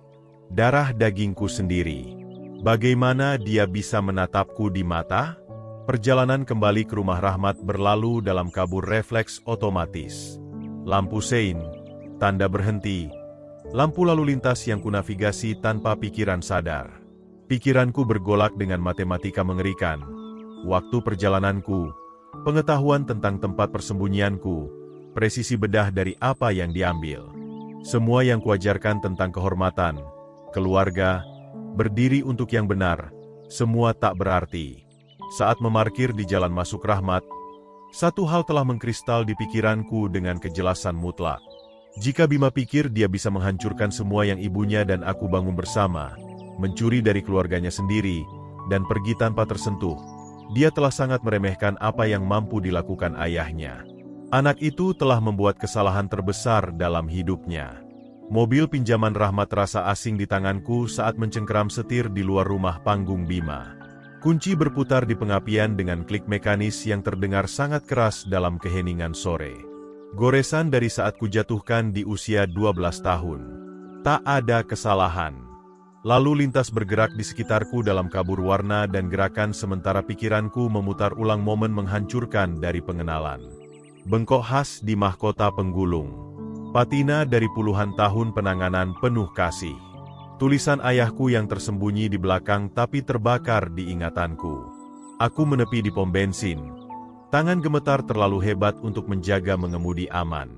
darah dagingku sendiri. Bagaimana dia bisa menatapku di mata? Perjalanan kembali ke rumah Rahmat berlalu dalam kabur refleks otomatis. Lampu sein, tanda berhenti, lampu lalu lintas yang kunavigasi tanpa pikiran sadar. Pikiranku bergolak dengan matematika mengerikan. Waktu perjalananku, pengetahuan tentang tempat persembunyianku, presisi bedah dari apa yang diambil. Semua yang kuajarkan tentang kehormatan, keluarga, berdiri untuk yang benar, semua tak berarti. Saat memarkir di jalan masuk Rahmat, satu hal telah mengkristal di pikiranku dengan kejelasan mutlak. Jika Bima pikir dia bisa menghancurkan semua yang ibunya dan aku bangun bersama, mencuri dari keluarganya sendiri, dan pergi tanpa tersentuh, dia telah sangat meremehkan apa yang mampu dilakukan ayahnya. Anak itu telah membuat kesalahan terbesar dalam hidupnya. Mobil pinjaman Rahmat terasa asing di tanganku saat mencengkeram setir di luar rumah panggung Bima. Kunci berputar di pengapian dengan klik mekanis yang terdengar sangat keras dalam keheningan sore. Goresan dari saat kujatuhkan di usia 12 tahun. Tak ada kesalahan. Lalu lintas bergerak di sekitarku dalam kabur warna dan gerakan sementara pikiranku memutar ulang momen menghancurkan dari pengenalan. Bengkok khas di mahkota penggulung. Patina dari puluhan tahun penanganan penuh kasih. Tulisan ayahku yang tersembunyi di belakang tapi terbakar di ingatanku. Aku menepi di pom bensin. Tangan gemetar terlalu hebat untuk menjaga mengemudi aman.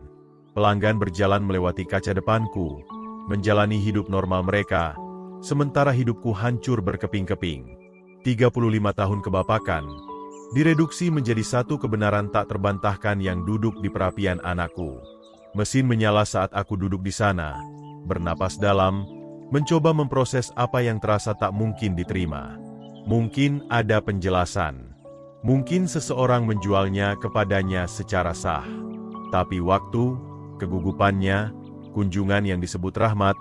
Pelanggan berjalan melewati kaca depanku, menjalani hidup normal mereka, sementara hidupku hancur berkeping-keping. 35 tahun kebapakan, direduksi menjadi satu kebenaran tak terbantahkan yang duduk di perapian anakku. Mesin menyala saat aku duduk di sana, bernapas dalam, mencoba memproses apa yang terasa tak mungkin diterima. Mungkin ada penjelasan. Mungkin seseorang menjualnya kepadanya secara sah. Tapi waktu, kegugupannya, kunjungan yang disebut Rahmat,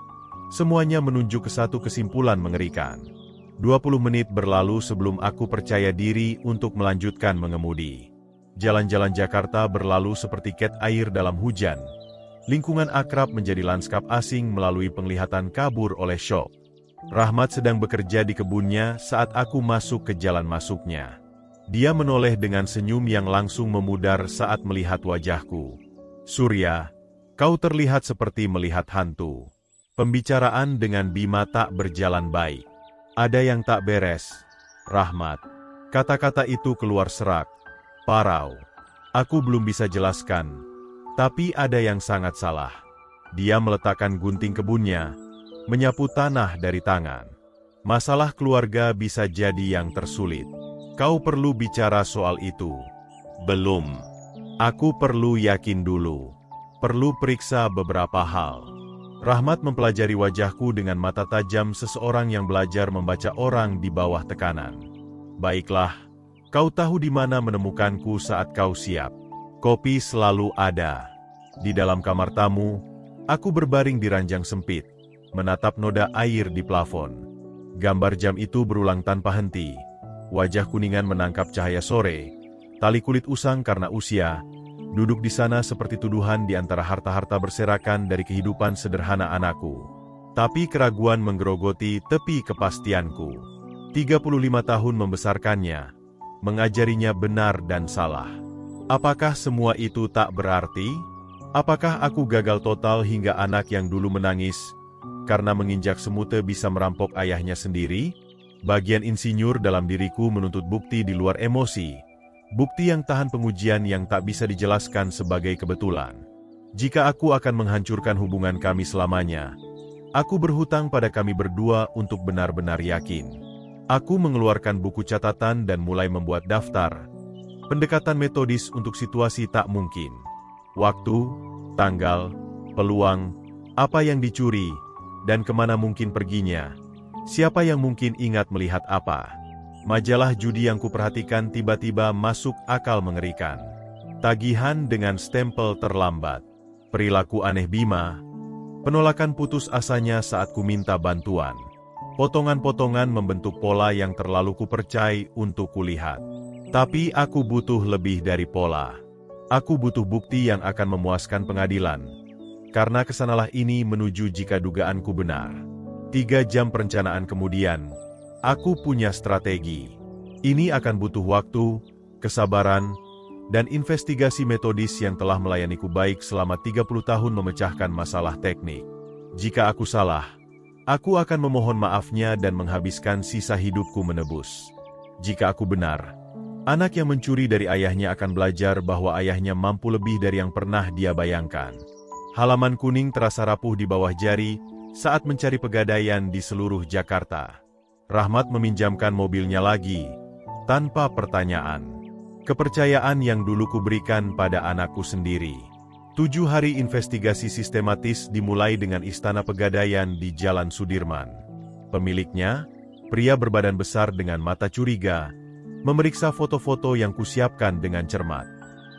semuanya menunjuk ke satu kesimpulan mengerikan. 20 menit berlalu sebelum aku percaya diri untuk melanjutkan mengemudi. Jalan-jalan Jakarta berlalu seperti ket air dalam hujan. Lingkungan akrab menjadi lanskap asing melalui penglihatan kabur oleh syok. Rahmat sedang bekerja di kebunnya saat aku masuk ke jalan masuknya. Dia menoleh dengan senyum yang langsung memudar saat melihat wajahku. "Surya, kau terlihat seperti melihat hantu." Pembicaraan dengan Bima tak berjalan baik. "Ada yang tak beres, Rahmat." Kata-kata itu keluar serak, parau. Aku belum bisa jelaskan. Tapi ada yang sangat salah. Dia meletakkan gunting kebunnya, menyapu tanah dari tangan. Masalah keluarga bisa jadi yang tersulit. Kau perlu bicara soal itu. Belum. Aku perlu yakin dulu. Perlu periksa beberapa hal. Rahmat mempelajari wajahku dengan mata tajam seseorang yang belajar membaca orang di bawah tekanan. Baiklah, kau tahu di mana menemukanku saat kau siap. Kopi selalu ada. Di dalam kamar tamu, aku berbaring di ranjang sempit, menatap noda air di plafon. Gambar jam itu berulang tanpa henti. Wajah kuningan menangkap cahaya sore, tali kulit usang karena usia, duduk di sana seperti tuduhan di antara harta-harta berserakan dari kehidupan sederhana anakku. Tapi keraguan menggerogoti tepi kepastianku. 35 tahun membesarkannya, mengajarinya benar dan salah. Apakah semua itu tak berarti? Apakah aku gagal total hingga anak yang dulu menangis karena menginjak semute bisa merampok ayahnya sendiri? Bagian insinyur dalam diriku menuntut bukti di luar emosi, bukti yang tahan pengujian yang tak bisa dijelaskan sebagai kebetulan. Jika aku akan menghancurkan hubungan kami selamanya, aku berhutang pada kami berdua untuk benar-benar yakin. Aku mengeluarkan buku catatan dan mulai membuat daftar. Pendekatan metodis untuk situasi tak mungkin. Waktu, tanggal, peluang, apa yang dicuri, dan kemana mungkin perginya. Siapa yang mungkin ingat melihat apa. Majalah judi yang kuperhatikan tiba-tiba masuk akal mengerikan. Tagihan dengan stempel terlambat. Perilaku aneh Bima. Penolakan putus asanya saat ku minta bantuan. Potongan-potongan membentuk pola yang terlalu kupercayai untuk kulihat. Tapi aku butuh lebih dari pola. Aku butuh bukti yang akan memuaskan pengadilan. Karena kesanalah ini menuju jika dugaanku benar. 3 jam perencanaan kemudian, aku punya strategi. Ini akan butuh waktu, kesabaran, dan investigasi metodis yang telah melayaniku baik selama 30 tahun memecahkan masalah teknik. Jika aku salah, aku akan memohon maafnya dan menghabiskan sisa hidupku menebus. Jika aku benar, anak yang mencuri dari ayahnya akan belajar bahwa ayahnya mampu lebih dari yang pernah dia bayangkan. Halaman kuning terasa rapuh di bawah jari saat mencari pegadaian di seluruh Jakarta. Rahmat meminjamkan mobilnya lagi, tanpa pertanyaan. Kepercayaan yang dulu kuberikan pada anakku sendiri. 7 hari investigasi sistematis dimulai dengan Istana Pegadaian di Jalan Sudirman. Pemiliknya, pria berbadan besar dengan mata curiga, memeriksa foto-foto yang kusiapkan dengan cermat.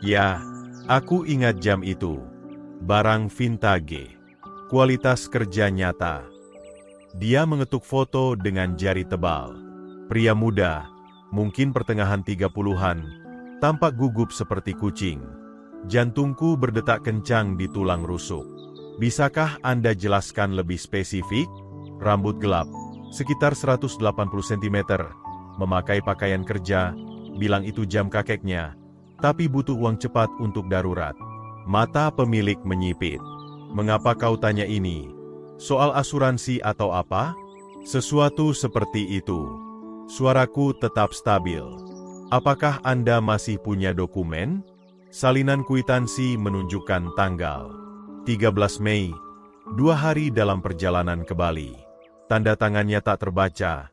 Ya, aku ingat jam itu. Barang vintage. Kualitas kerja nyata. Dia mengetuk foto dengan jari tebal. Pria muda, mungkin pertengahan 30-an, tampak gugup seperti kucing. Jantungku berdetak kencang di tulang rusuk. Bisakah Anda jelaskan lebih spesifik? Rambut gelap, sekitar 180 cm, memakai pakaian kerja, bilang itu jam kakeknya, tapi butuh uang cepat untuk darurat. Mata pemilik menyipit. Mengapa kau tanya ini? Soal asuransi atau apa? Sesuatu seperti itu. Suaraku tetap stabil. Apakah Anda masih punya dokumen? Salinan kwitansi menunjukkan tanggal 13 Mei, 2 hari dalam perjalanan ke Bali. Tanda tangannya tak terbaca,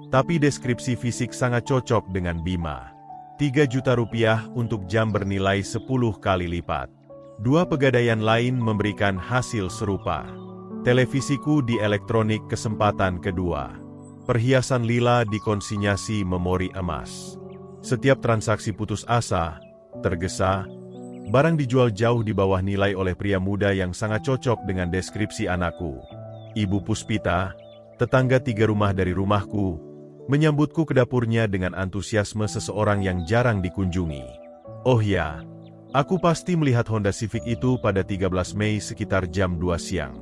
tapi deskripsi fisik sangat cocok dengan Bima. 3 juta rupiah untuk jam bernilai 10 kali lipat. 2 pegadaian lain memberikan hasil serupa. Televisiku di elektronik kesempatan kedua. Perhiasan lila dikonsinyasi memori emas. Setiap transaksi putus asa, tergesa, barang dijual jauh di bawah nilai oleh pria muda yang sangat cocok dengan deskripsi anakku. Ibu Puspita, tetangga 3 rumah dari rumahku, menyambutku ke dapurnya dengan antusiasme seseorang yang jarang dikunjungi. Oh ya, aku pasti melihat Honda Civic itu pada 13 Mei sekitar jam 2 siang.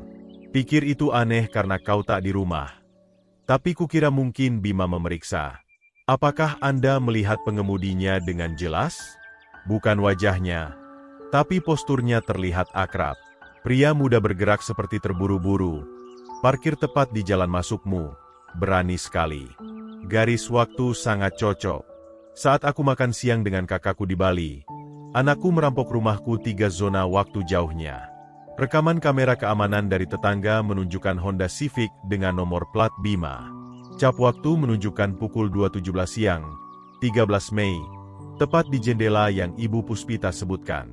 Pikir itu aneh karena kau tak di rumah. Tapi kukira mungkin Bima memeriksa. Apakah Anda melihat pengemudinya dengan jelas? Bukan wajahnya, tapi posturnya terlihat akrab. Pria muda bergerak seperti terburu-buru. Parkir tepat di jalan masukmu. Berani sekali. Garis waktu sangat cocok. Saat aku makan siang dengan kakakku di Bali, anakku merampok rumahku 3 zona waktu jauhnya. Rekaman kamera keamanan dari tetangga menunjukkan Honda Civic dengan nomor plat Bima. Cap waktu menunjukkan pukul 2.17 siang, 13 Mei, tepat di jendela yang Ibu Puspita sebutkan.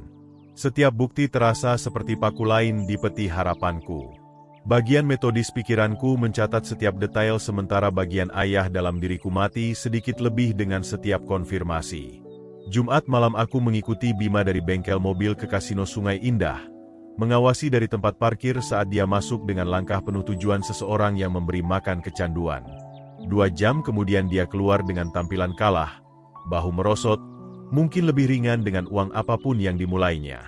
Setiap bukti terasa seperti paku lain di peti harapanku. Bagian metodis pikiranku mencatat setiap detail sementara bagian ayah dalam diriku mati sedikit lebih dengan setiap konfirmasi. Jumat malam aku mengikuti Bima dari bengkel mobil ke kasino Sungai Indah, mengawasi dari tempat parkir saat dia masuk dengan langkah penuh tujuan seseorang yang memberi makan kecanduan. 2 jam kemudian dia keluar dengan tampilan kalah, bahu merosot, mungkin lebih ringan dengan uang apapun yang dimulainya.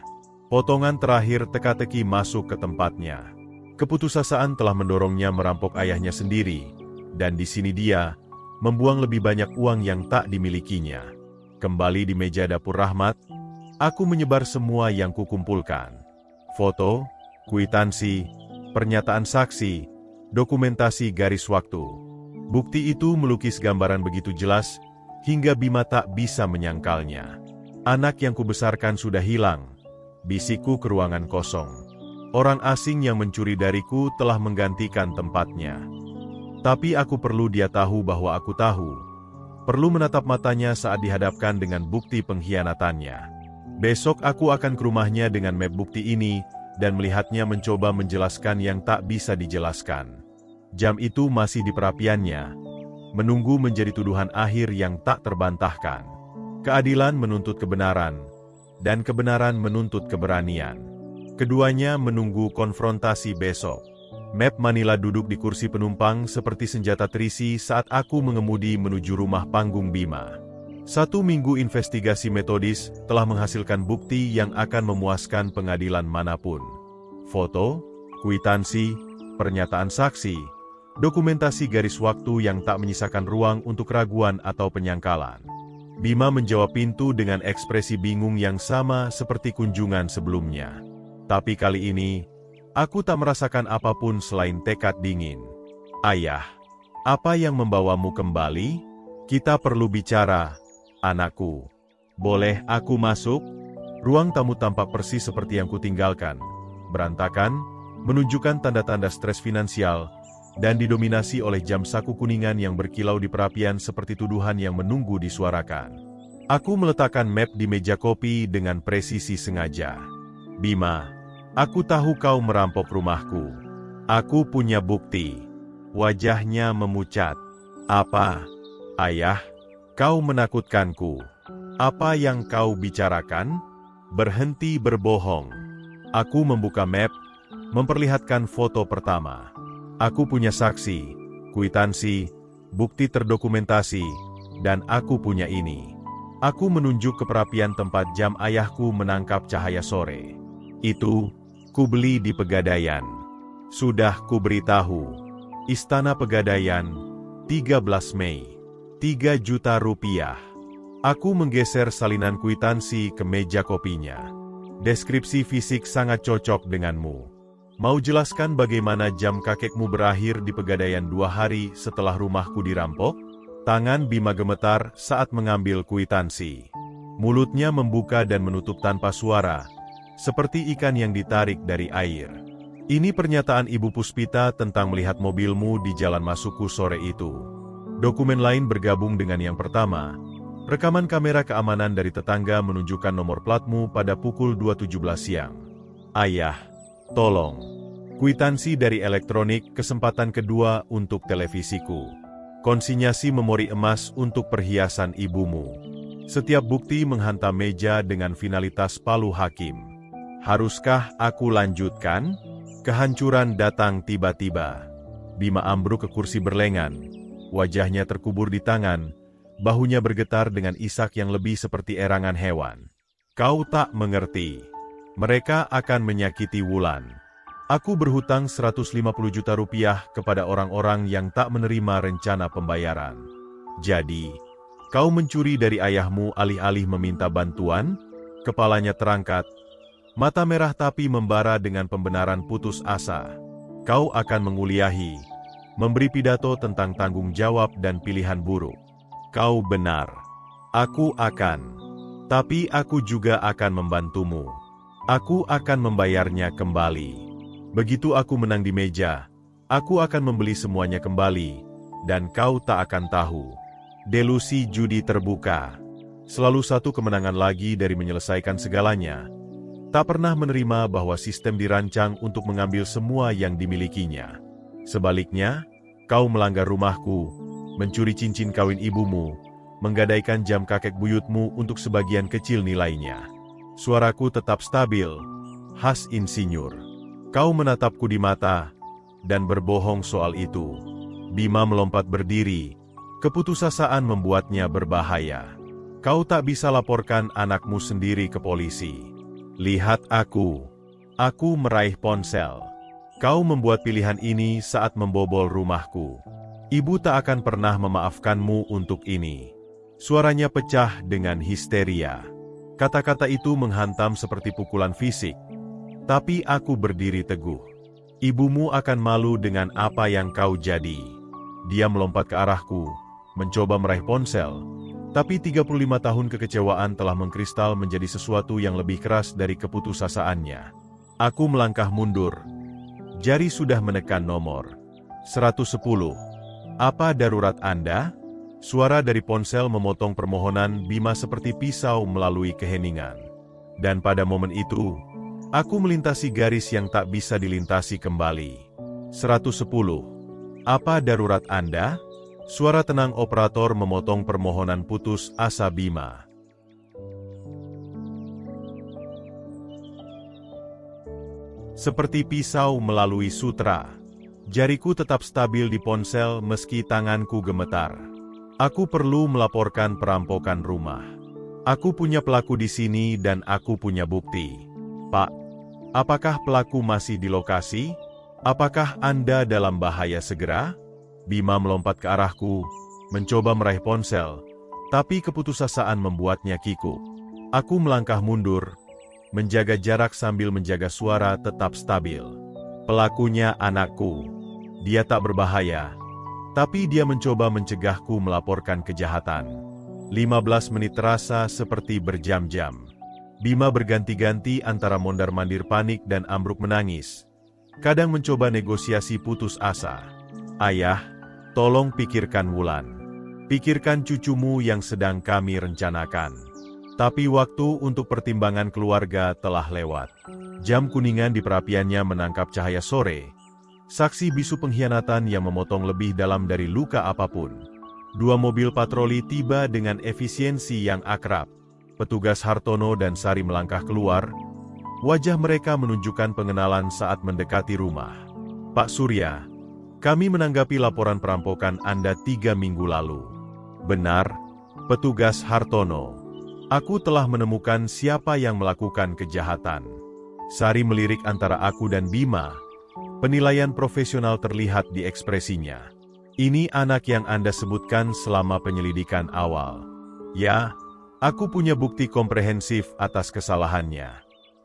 Potongan terakhir teka-teki masuk ke tempatnya. Keputusasaan telah mendorongnya merampok ayahnya sendiri, dan di sini dia membuang lebih banyak uang yang tak dimilikinya. Kembali di meja dapur Rahmat, aku menyebar semua yang kukumpulkan. Foto, kwitansi, pernyataan saksi, dokumentasi garis waktu. Bukti itu melukis gambaran begitu jelas, hingga Bima tak bisa menyangkalnya. Anak yang kubesarkan sudah hilang, bisikku ke ruangan kosong. Orang asing yang mencuri dariku telah menggantikan tempatnya. Tapi aku perlu dia tahu bahwa aku tahu. Perlu menatap matanya saat dihadapkan dengan bukti pengkhianatannya. Besok aku akan ke rumahnya dengan map bukti ini, dan melihatnya mencoba menjelaskan yang tak bisa dijelaskan. Jam itu masih di perapiannya, menunggu menjadi tuduhan akhir yang tak terbantahkan. Keadilan menuntut kebenaran, dan kebenaran menuntut keberanian. Keduanya menunggu konfrontasi besok. Map Manila duduk di kursi penumpang seperti senjata terisi saat aku mengemudi menuju rumah panggung Bima. 1 minggu investigasi metodis telah menghasilkan bukti yang akan memuaskan pengadilan manapun. Foto, kwitansi, pernyataan saksi, dokumentasi garis waktu yang tak menyisakan ruang untuk keraguan atau penyangkalan. Bima menjawab pintu dengan ekspresi bingung yang sama seperti kunjungan sebelumnya. Tapi kali ini, aku tak merasakan apapun selain tekad dingin. Ayah, apa yang membawamu kembali? Kita perlu bicara, anakku. Boleh aku masuk? Ruang tamu tampak persis seperti yang kutinggalkan. Berantakan, menunjukkan tanda-tanda stres finansial, dan didominasi oleh jam saku kuningan yang berkilau di perapian seperti tuduhan yang menunggu disuarakan. Aku meletakkan map di meja kopi dengan presisi sengaja. Bima, aku tahu kau merampok rumahku. Aku punya bukti. Wajahnya memucat. Apa? Ayah, kau menakutkanku. Apa yang kau bicarakan? Berhenti berbohong. Aku membuka map, memperlihatkan foto pertama. Aku punya saksi, kwitansi, bukti terdokumentasi, dan aku punya ini. Aku menunjuk ke perapian tempat jam ayahku menangkap cahaya sore. Itu, kubeli di Pegadaian. Sudah kuberitahu. Istana Pegadaian, 13 Mei. 3 juta rupiah. Aku menggeser salinan kwitansi ke meja kopinya. Deskripsi fisik sangat cocok denganmu. Mau jelaskan bagaimana jam kakekmu berakhir di Pegadaian 2 hari setelah rumahku dirampok? Tangan Bima gemetar saat mengambil kwitansi. Mulutnya membuka dan menutup tanpa suara, seperti ikan yang ditarik dari air. Ini pernyataan Ibu Puspita tentang melihat mobilmu di jalan masukku sore itu. Dokumen lain bergabung dengan yang pertama. Rekaman kamera keamanan dari tetangga menunjukkan nomor platmu pada pukul 2.17 siang. Ayah, tolong. Kwitansi dari elektronik kesempatan kedua untuk televisiku. Konsinyasi memori emas untuk perhiasan ibumu. Setiap bukti menghantam meja dengan finalitas palu hakim. Haruskah aku lanjutkan? Kehancuran datang tiba-tiba. Bima ambruk ke kursi berlengan. Wajahnya terkubur di tangan, bahunya bergetar dengan isak yang lebih seperti erangan hewan. Kau tak mengerti. Mereka akan menyakiti Wulan. Aku berhutang 150 juta rupiah kepada orang-orang yang tak menerima rencana pembayaran. Jadi, kau mencuri dari ayahmu alih-alih meminta bantuan? Kepalanya terangkat. Mata merah tapi membara dengan pembenaran putus asa. Kau akan menguliahi, memberi pidato tentang tanggung jawab dan pilihan buruk. Kau benar. Aku akan. Tapi aku juga akan membantumu. Aku akan membayarnya kembali. Begitu aku menang di meja, aku akan membeli semuanya kembali, dan kau tak akan tahu. Delusi judi terbuka. Selalu satu kemenangan lagi dari menyelesaikan segalanya. Tak pernah menerima bahwa sistem dirancang untuk mengambil semua yang dimilikinya. Sebaliknya, kau melanggar rumahku, mencuri cincin kawin ibumu, menggadaikan jam kakek buyutmu untuk sebagian kecil nilainya. Suaraku tetap stabil, khas insinyur. Kau menatapku di mata, dan berbohong soal itu. Bima melompat berdiri, keputusasaan membuatnya berbahaya. Kau tak bisa laporkan anakmu sendiri ke polisi. Lihat aku. Aku meraih ponsel. Kau membuat pilihan ini saat membobol rumahku. Ibu tak akan pernah memaafkanmu untuk ini. Suaranya pecah dengan histeria. Kata-kata itu menghantam seperti pukulan fisik. Tapi aku berdiri teguh. Ibumu akan malu dengan apa yang kau jadi. Dia melompat ke arahku, mencoba meraih ponsel. Tapi 35 tahun kekecewaan telah mengkristal menjadi sesuatu yang lebih keras dari keputusasaannya. Aku melangkah mundur. Jari sudah menekan nomor 110. Apa darurat Anda? Suara dari ponsel memotong permohonan Bima seperti pisau melalui keheningan. Dan pada momen itu, aku melintasi garis yang tak bisa dilintasi kembali. 110. Apa darurat Anda? Suara tenang operator memotong permohonan putus asa Bima. Seperti pisau melalui sutra. Jariku tetap stabil di ponsel meski tanganku gemetar. Aku perlu melaporkan perampokan rumah. Aku punya pelaku di sini dan aku punya bukti. Pak, apakah pelaku masih di lokasi? Apakah Anda dalam bahaya segera? Bima melompat ke arahku, mencoba meraih ponsel, tapi keputusasaan membuatnya kikuk. Aku melangkah mundur, menjaga jarak sambil menjaga suara tetap stabil. Pelakunya anakku. Dia tak berbahaya. Tapi dia mencoba mencegahku melaporkan kejahatan. 15 menit terasa seperti berjam-jam. Bima berganti-ganti antara mondar-mandir panik dan ambruk menangis. Kadang mencoba negosiasi putus asa. Ayah, tolong pikirkan Wulan. Pikirkan cucumu yang sedang kami rencanakan. Tapi waktu untuk pertimbangan keluarga telah lewat. Jam kuningan di perapiannya menangkap cahaya sore. Saksi bisu pengkhianatan yang memotong lebih dalam dari luka apapun. 2 mobil patroli tiba dengan efisiensi yang akrab. Petugas Hartono dan Sari melangkah keluar. Wajah mereka menunjukkan pengenalan saat mendekati rumah. Pak Surya, kami menanggapi laporan perampokan Anda 3 minggu lalu. Benar, petugas Hartono. Aku telah menemukan siapa yang melakukan kejahatan. Sari melirik antara aku dan Bima. Penilaian profesional terlihat di ekspresinya. Ini anak yang Anda sebutkan selama penyelidikan awal. Ya, aku punya bukti komprehensif atas kesalahannya.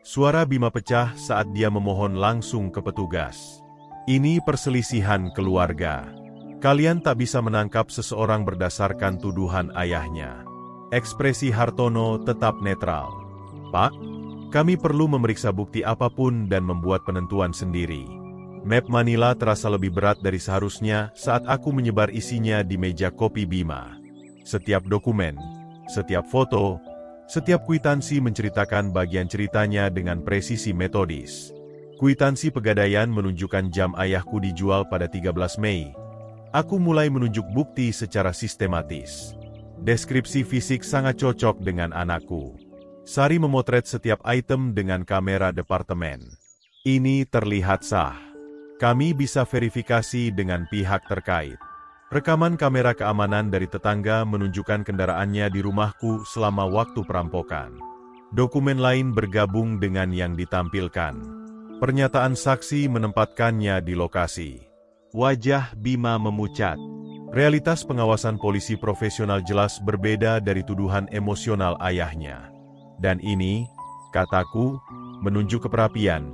Suara Bima pecah saat dia memohon langsung ke petugas. Ini perselisihan keluarga. Kalian tak bisa menangkap seseorang berdasarkan tuduhan ayahnya. Ekspresi Hartono tetap netral. Pak, kami perlu memeriksa bukti apapun dan membuat penentuan sendiri. Map Manila terasa lebih berat dari seharusnya saat aku menyebar isinya di meja kopi Bima. Setiap dokumen, setiap foto, setiap kwitansi menceritakan bagian ceritanya dengan presisi metodis. Kwitansi pegadaian menunjukkan jam ayahku dijual pada 13 Mei. Aku mulai menunjuk bukti secara sistematis. Deskripsi fisik sangat cocok dengan anakku. Sari memotret setiap item dengan kamera departemen. Ini terlihat sah. Kami bisa verifikasi dengan pihak terkait. Rekaman kamera keamanan dari tetangga menunjukkan kendaraannya di rumahku selama waktu perampokan. Dokumen lain bergabung dengan yang ditampilkan. Pernyataan saksi menempatkannya di lokasi. Wajah Bima memucat. Realitas pengawasan polisi profesional jelas berbeda dari tuduhan emosional ayahnya. Dan ini, kataku, menunjuk ke perapian,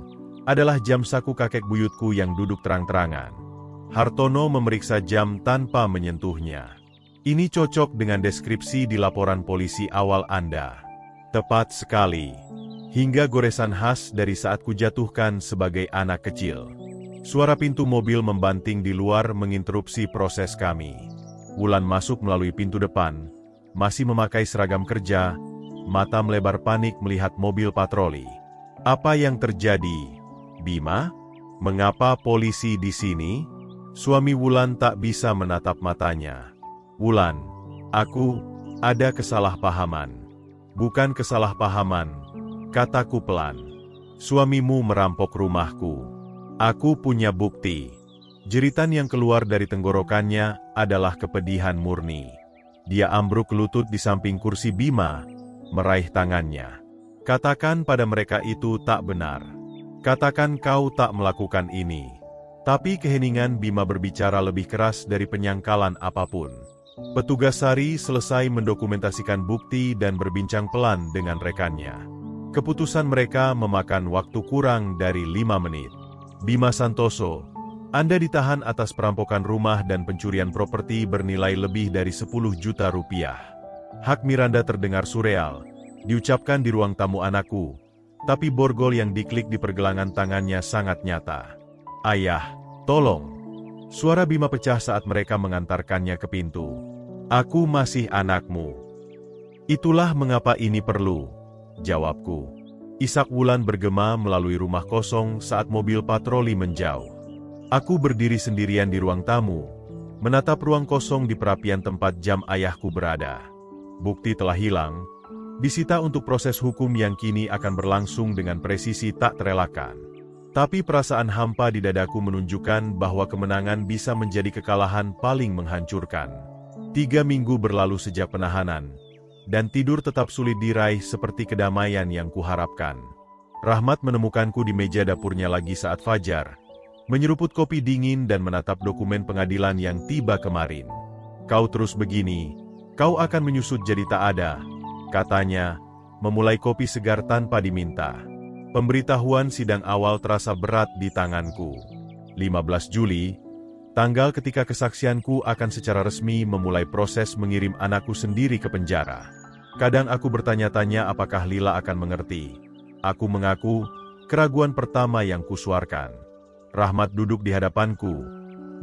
adalah jam saku kakek buyutku yang duduk terang-terangan. Hartono memeriksa jam tanpa menyentuhnya. Ini cocok dengan deskripsi di laporan polisi awal Anda. Tepat sekali. Hingga goresan khas dari saat kujatuhkan sebagai anak kecil. Suara pintu mobil membanting di luar menginterupsi proses kami. Wulan masuk melalui pintu depan, masih memakai seragam kerja, mata melebar panik melihat mobil patroli. Apa yang terjadi? Bima? Mengapa polisi di sini? Suami Wulan tak bisa menatap matanya. Wulan, ada kesalahpahaman. Bukan kesalahpahaman, kataku pelan. Suamimu merampok rumahku. Aku punya bukti. Jeritan yang keluar dari tenggorokannya adalah kepedihan murni. Dia ambruk lutut di samping kursi Bima, meraih tangannya. Katakan pada mereka itu tak benar. Katakan kau tak melakukan ini. Tapi keheningan Bima berbicara lebih keras dari penyangkalan apapun. Petugas Sari selesai mendokumentasikan bukti dan berbincang pelan dengan rekannya. Keputusan mereka memakan waktu kurang dari 5 menit. Bima Santoso, Anda ditahan atas perampokan rumah dan pencurian properti bernilai lebih dari 10 juta rupiah. Hak Miranda terdengar surreal, diucapkan di ruang tamu anakku. Tapi borgol yang diklik di pergelangan tangannya sangat nyata. Ayah, tolong. Suara Bima pecah saat mereka mengantarkannya ke pintu. Aku masih anakmu. Itulah mengapa ini perlu, jawabku. Isak Wulan bergema melalui rumah kosong saat mobil patroli menjauh. Aku berdiri sendirian di ruang tamu, menatap ruang kosong di perapian tempat jam ayahku berada. Bukti telah hilang, disita untuk proses hukum yang kini akan berlangsung dengan presisi tak terelakkan. Tapi perasaan hampa di dadaku menunjukkan bahwa kemenangan bisa menjadi kekalahan paling menghancurkan. 3 minggu berlalu sejak penahanan, dan tidur tetap sulit diraih seperti kedamaian yang kuharapkan. Rahmat menemukanku di meja dapurnya lagi saat fajar, menyeruput kopi dingin dan menatap dokumen pengadilan yang tiba kemarin. "Kau terus begini, kau akan menyusut jadi tak ada," katanya, memulai kopi segar tanpa diminta. Pemberitahuan sidang awal terasa berat di tanganku. 15 Juli, tanggal ketika kesaksianku akan secara resmi memulai proses mengirim anakku sendiri ke penjara. Kadang aku bertanya-tanya apakah Lila akan mengerti. Aku mengaku, keraguan pertama yang kusuarkan. Rahmat duduk di hadapanku,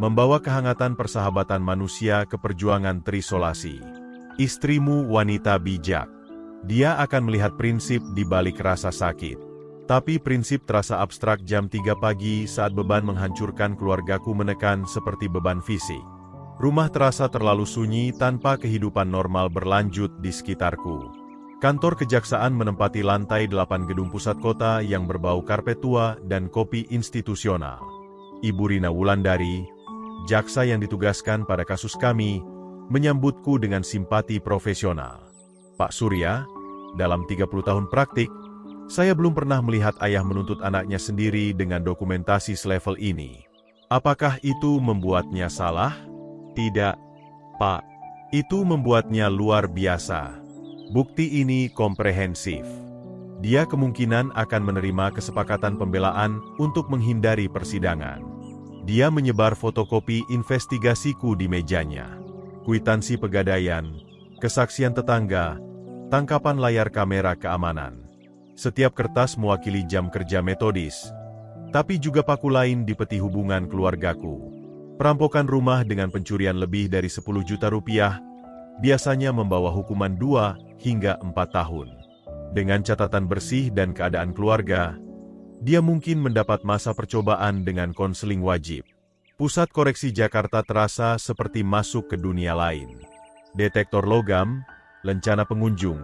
membawa kehangatan persahabatan manusia ke perjuangan terisolasi. "Istrimu wanita bijak. Dia akan melihat prinsip di balik rasa sakit." Tapi prinsip terasa abstrak jam 3 pagi saat beban menghancurkan keluargaku menekan seperti beban fisik. Rumah terasa terlalu sunyi tanpa kehidupan normal berlanjut di sekitarku. Kantor kejaksaan menempati lantai 8 gedung pusat kota yang berbau karpet tua dan kopi institusional. Ibu Rina Wulandari, jaksa yang ditugaskan pada kasus kami, menyambutku dengan simpati profesional. "Pak Surya, dalam 30 tahun praktik, saya belum pernah melihat ayah menuntut anaknya sendiri dengan dokumentasi selevel ini. Apakah itu membuatnya salah?" "Tidak, Pak. Itu membuatnya luar biasa. Bukti ini komprehensif. Dia kemungkinan akan menerima kesepakatan pembelaan untuk menghindari persidangan." Dia menyebar fotokopi investigasiku di mejanya. Kwitansi pegadaian, kesaksian tetangga, tangkapan layar kamera keamanan. Setiap kertas mewakili jam kerja metodis, tapi juga paku lain di peti hubungan keluargaku. Perampokan rumah dengan pencurian lebih dari 10 juta rupiah biasanya membawa hukuman 2 hingga 4 tahun. Dengan catatan bersih dan keadaan keluarga, dia mungkin mendapat masa percobaan dengan konseling wajib. Pusat Koreksi Jakarta terasa seperti masuk ke dunia lain. Detektor logam, lencana pengunjung,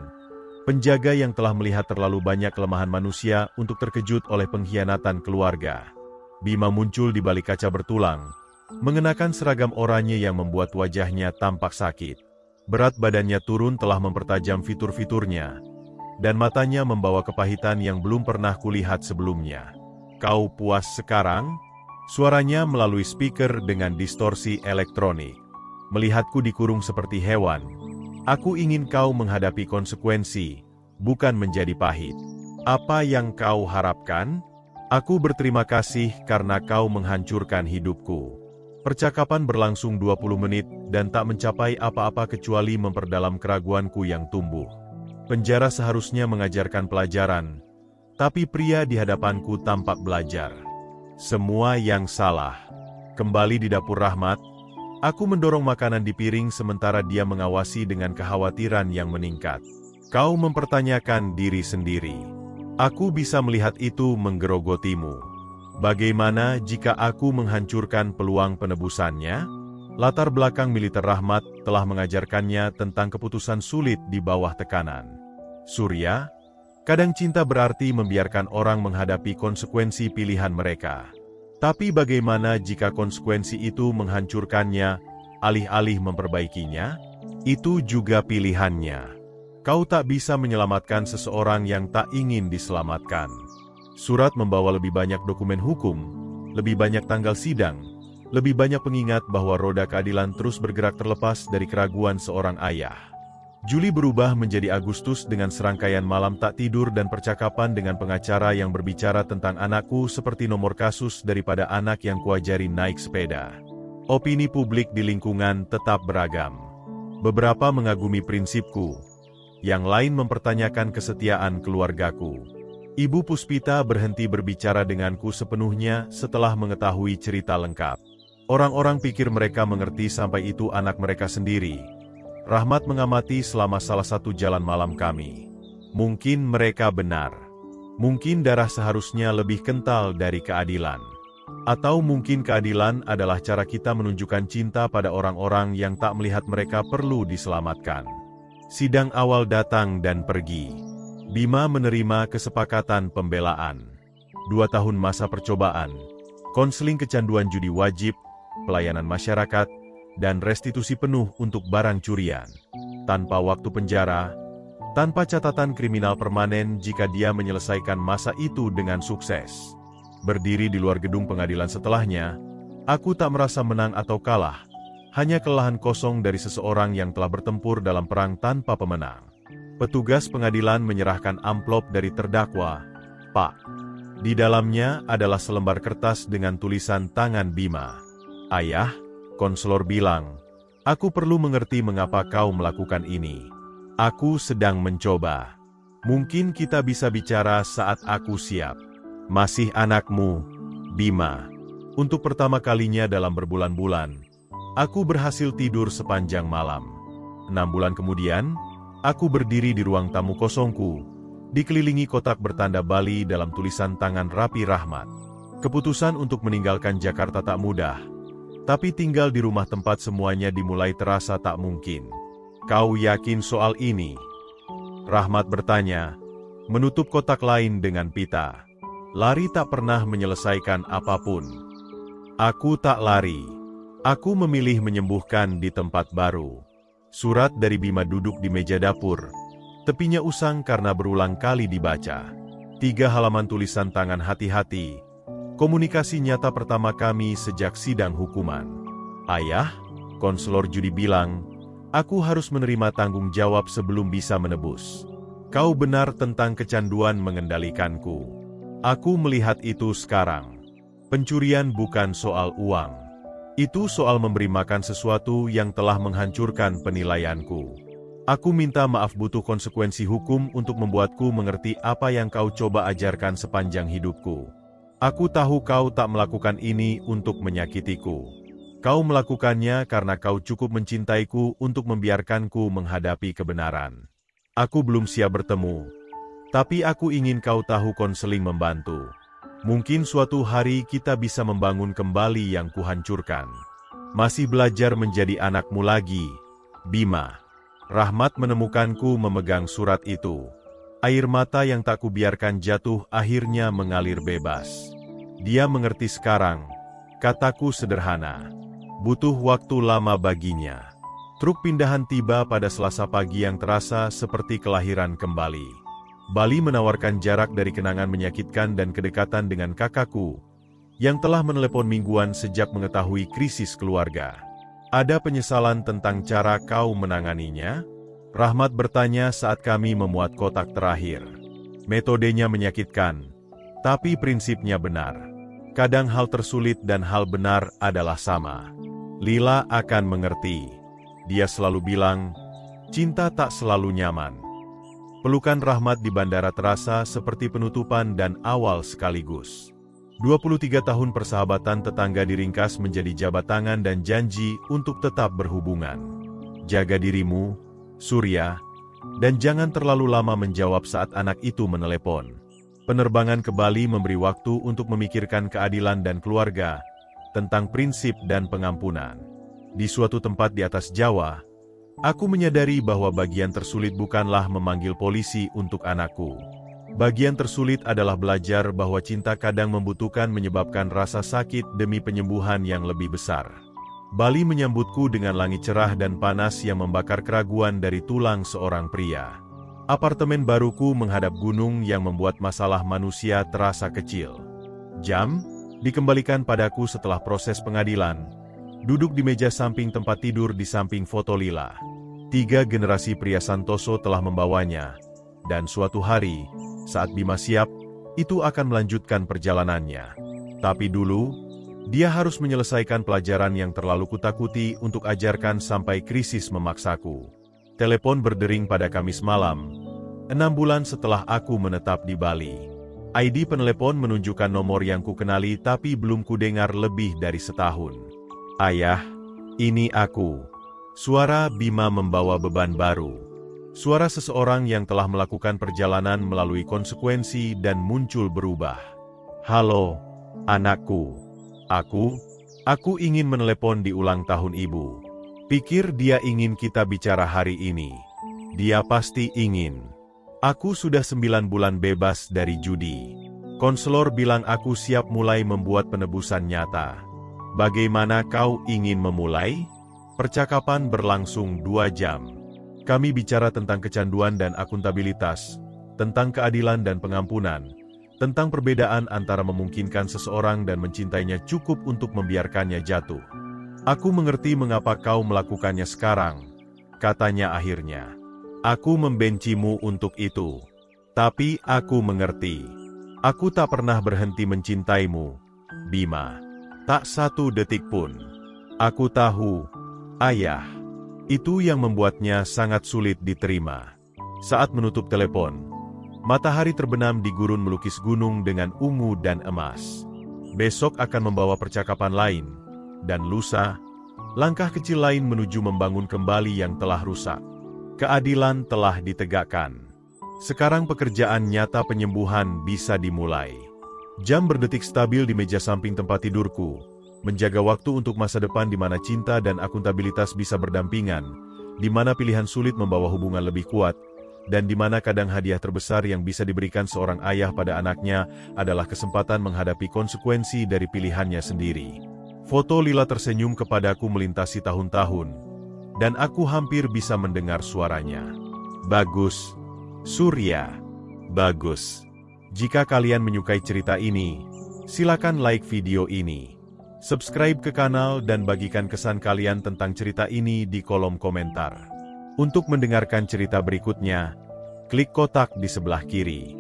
penjaga yang telah melihat terlalu banyak kelemahan manusia untuk terkejut oleh pengkhianatan keluarga. Bima muncul di balik kaca bertulang, mengenakan seragam oranye yang membuat wajahnya tampak sakit. Berat badannya turun telah mempertajam fitur-fiturnya, dan matanya membawa kepahitan yang belum pernah kulihat sebelumnya. "Kau puas sekarang?" Suaranya melalui speaker dengan distorsi elektronik. "Melihatku dikurung seperti hewan. Aku ingin kau menghadapi konsekuensi, bukan menjadi pahit. Apa yang kau harapkan? Aku berterima kasih karena kau menghancurkan hidupku." Percakapan berlangsung 20 menit dan tak mencapai apa-apa kecuali memperdalam keraguanku yang tumbuh. Penjara seharusnya mengajarkan pelajaran, tapi pria di hadapanku tampak belajar. Semua yang salah. Kembali di dapur Rahmat, aku mendorong makanan di piring sementara dia mengawasi dengan kekhawatiran yang meningkat. "Kau mempertanyakan diri sendiri. Aku bisa melihat itu menggerogotimu. Bagaimana jika aku menghancurkan peluang penebusannya?" Latar belakang militer Rahmat telah mengajarkannya tentang keputusan sulit di bawah tekanan. "Surya, kadang cinta berarti membiarkan orang menghadapi konsekuensi pilihan mereka. Tapi bagaimana jika konsekuensi itu menghancurkannya, alih-alih memperbaikinya? Itu juga pilihannya. Kau tak bisa menyelamatkan seseorang yang tak ingin diselamatkan." Surat membawa lebih banyak dokumen hukum, lebih banyak tanggal sidang, lebih banyak pengingat bahwa roda keadilan terus bergerak terlepas dari keraguan seorang ayah. Juli berubah menjadi Agustus dengan serangkaian malam tak tidur dan percakapan dengan pengacara yang berbicara tentang anakku seperti nomor kasus daripada anak yang kuajari naik sepeda. Opini publik di lingkungan tetap beragam. Beberapa mengagumi prinsipku, yang lain mempertanyakan kesetiaan keluargaku. Ibu Puspita berhenti berbicara denganku sepenuhnya setelah mengetahui cerita lengkap. Orang-orang pikir mereka mengerti sampai itu anak mereka sendiri. Rahmat mengamati selama salah satu jalan malam kami. Mungkin mereka benar. Mungkin darah seharusnya lebih kental dari keadilan. Atau mungkin keadilan adalah cara kita menunjukkan cinta pada orang-orang yang tak melihat mereka perlu diselamatkan. Sidang awal datang dan pergi. Bima menerima kesepakatan pembelaan. 2 tahun masa percobaan, konseling kecanduan judi wajib, pelayanan masyarakat, dan restitusi penuh untuk barang curian. Tanpa waktu penjara, tanpa catatan kriminal permanen jika dia menyelesaikan masa itu dengan sukses. Berdiri di luar gedung pengadilan setelahnya, aku tak merasa menang atau kalah, hanya kelelahan kosong dari seseorang yang telah bertempur dalam perang tanpa pemenang. Petugas pengadilan menyerahkan amplop dari terdakwa, "Pak." Di dalamnya adalah selembar kertas dengan tulisan tangan Bima. "Ayah," konselor bilang, "aku perlu mengerti mengapa kau melakukan ini. Aku sedang mencoba. Mungkin kita bisa bicara saat aku siap." "Masih anakmu, Bima." Untuk pertama kalinya dalam berbulan-bulan, aku berhasil tidur sepanjang malam. 6 bulan kemudian, aku berdiri di ruang tamu kosongku, dikelilingi kotak bertanda Bali dalam tulisan tangan Rapi Rahmat. Keputusan untuk meninggalkan Jakarta tak mudah, tapi tinggal di rumah tempat semuanya dimulai terasa tak mungkin. "Kau yakin soal ini?" Rahmat bertanya, menutup kotak lain dengan pita. "Lari tak pernah menyelesaikan apapun." "Aku tak lari. Aku memilih menyembuhkan di tempat baru." Surat dari Bima duduk di meja dapur. Tepinya usang karena berulang kali dibaca. 3 halaman tulisan tangan hati-hati. Komunikasi nyata pertama kami sejak sidang hukuman. "Ayah," konselor Judi bilang, "aku harus menerima tanggung jawab sebelum bisa menebus. Kau benar tentang kecanduan mengendalikanku. Aku melihat itu sekarang. Pencurian bukan soal uang. Itu soal memberi makan sesuatu yang telah menghancurkan penilaianku. Aku minta maaf, butuh konsekuensi hukum untuk membuatku mengerti apa yang kau coba ajarkan sepanjang hidupku. Aku tahu kau tak melakukan ini untuk menyakitiku. Kau melakukannya karena kau cukup mencintaiku untuk membiarkanku menghadapi kebenaran. Aku belum siap bertemu, tapi aku ingin kau tahu konseling membantu. Mungkin suatu hari kita bisa membangun kembali yang kuhancurkan. Masih belajar menjadi anakmu lagi, Bima." Rahmat menemukanku memegang surat itu. Air mata yang tak kubiarkan jatuh akhirnya mengalir bebas. Dia mengerti sekarang. Kataku sederhana. Butuh waktu lama baginya. Truk pindahan tiba pada Selasa pagi yang terasa seperti kelahiran kembali. Bali menawarkan jarak dari kenangan menyakitkan dan kedekatan dengan kakakku, yang telah menelepon mingguan sejak mengetahui krisis keluarga. "Ada penyesalan tentang cara kau menanganinya?" Rahmat bertanya saat kami memuat kotak terakhir. "Metodenya menyakitkan, tapi prinsipnya benar. Kadang hal tersulit dan hal benar adalah sama. Lila akan mengerti." Dia selalu bilang, "Cinta tak selalu nyaman." Pelukan Rahmat di bandara terasa seperti penutupan dan awal sekaligus. 23 tahun persahabatan tetangga diringkas menjadi jabat tangan dan janji untuk tetap berhubungan. "Jaga dirimu, Surya, dan jangan terlalu lama menjawab saat anak itu menelepon." Penerbangan ke Bali memberi waktu untuk memikirkan keadilan dan keluarga, tentang prinsip dan pengampunan. Di suatu tempat di atas Jawa, aku menyadari bahwa bagian tersulit bukanlah memanggil polisi untuk anakku. Bagian tersulit adalah belajar bahwa cinta kadang membutuhkan menyebabkan rasa sakit demi penyembuhan yang lebih besar. Bali menyambutku dengan langit cerah dan panas yang membakar keraguan dari tulang seorang pria. Apartemen baruku menghadap gunung yang membuat masalah manusia terasa kecil. Jam dikembalikan padaku setelah proses pengadilan. Duduk di meja samping tempat tidur di samping foto Lila. 3 generasi pria Santoso telah membawanya, dan suatu hari, saat Bima siap, itu akan melanjutkan perjalanannya. Tapi dulu, dia harus menyelesaikan pelajaran yang terlalu kutakuti untuk ajarkan sampai krisis memaksaku. Telepon berdering pada Kamis malam, 6 bulan setelah aku menetap di Bali. ID penelepon menunjukkan nomor yang kukenali tapi belum kudengar lebih dari setahun. "Ayah, ini aku." Suara Bima membawa beban baru. Suara seseorang yang telah melakukan perjalanan melalui konsekuensi dan muncul berubah. "Halo, anakku. Aku ingin menelepon di ulang tahun ibu. Pikir dia ingin kita bicara hari ini. Dia pasti ingin. Aku sudah 9 bulan bebas dari judi. Konselor bilang aku siap mulai membuat penebusan nyata. Bagaimana kau ingin memulai?" Percakapan berlangsung 2 jam. Kami bicara tentang kecanduan dan akuntabilitas, tentang keadilan dan pengampunan, tentang perbedaan antara memungkinkan seseorang dan mencintainya cukup untuk membiarkannya jatuh. Aku mengerti mengapa kau melakukannya sekarang, katanya akhirnya. Aku membencimu untuk itu. Tapi aku mengerti. Aku tak pernah berhenti mencintaimu, Bima. Tak satu detik pun. Aku tahu, ayah. Itu yang membuatnya sangat sulit diterima. Saat menutup telepon, matahari terbenam di gurun melukis gunung dengan ungu dan emas. Besok akan membawa percakapan lain, dan lusa, langkah kecil lain menuju membangun kembali yang telah rusak. Keadilan telah ditegakkan. Sekarang pekerjaan nyata penyembuhan bisa dimulai. Jam berdetik stabil di meja samping tempat tidurku, menjaga waktu untuk masa depan di mana cinta dan akuntabilitas bisa berdampingan, di mana pilihan sulit membawa hubungan lebih kuat, dan di mana kadang hadiah terbesar yang bisa diberikan seorang ayah pada anaknya adalah kesempatan menghadapi konsekuensi dari pilihannya sendiri. Foto Lila tersenyum kepadaku melintasi tahun-tahun, dan aku hampir bisa mendengar suaranya. Bagus, Surya. Bagus. Jika kalian menyukai cerita ini, silakan like video ini. Subscribe ke kanal dan bagikan kesan kalian tentang cerita ini di kolom komentar. Untuk mendengarkan cerita berikutnya, klik kotak di sebelah kiri.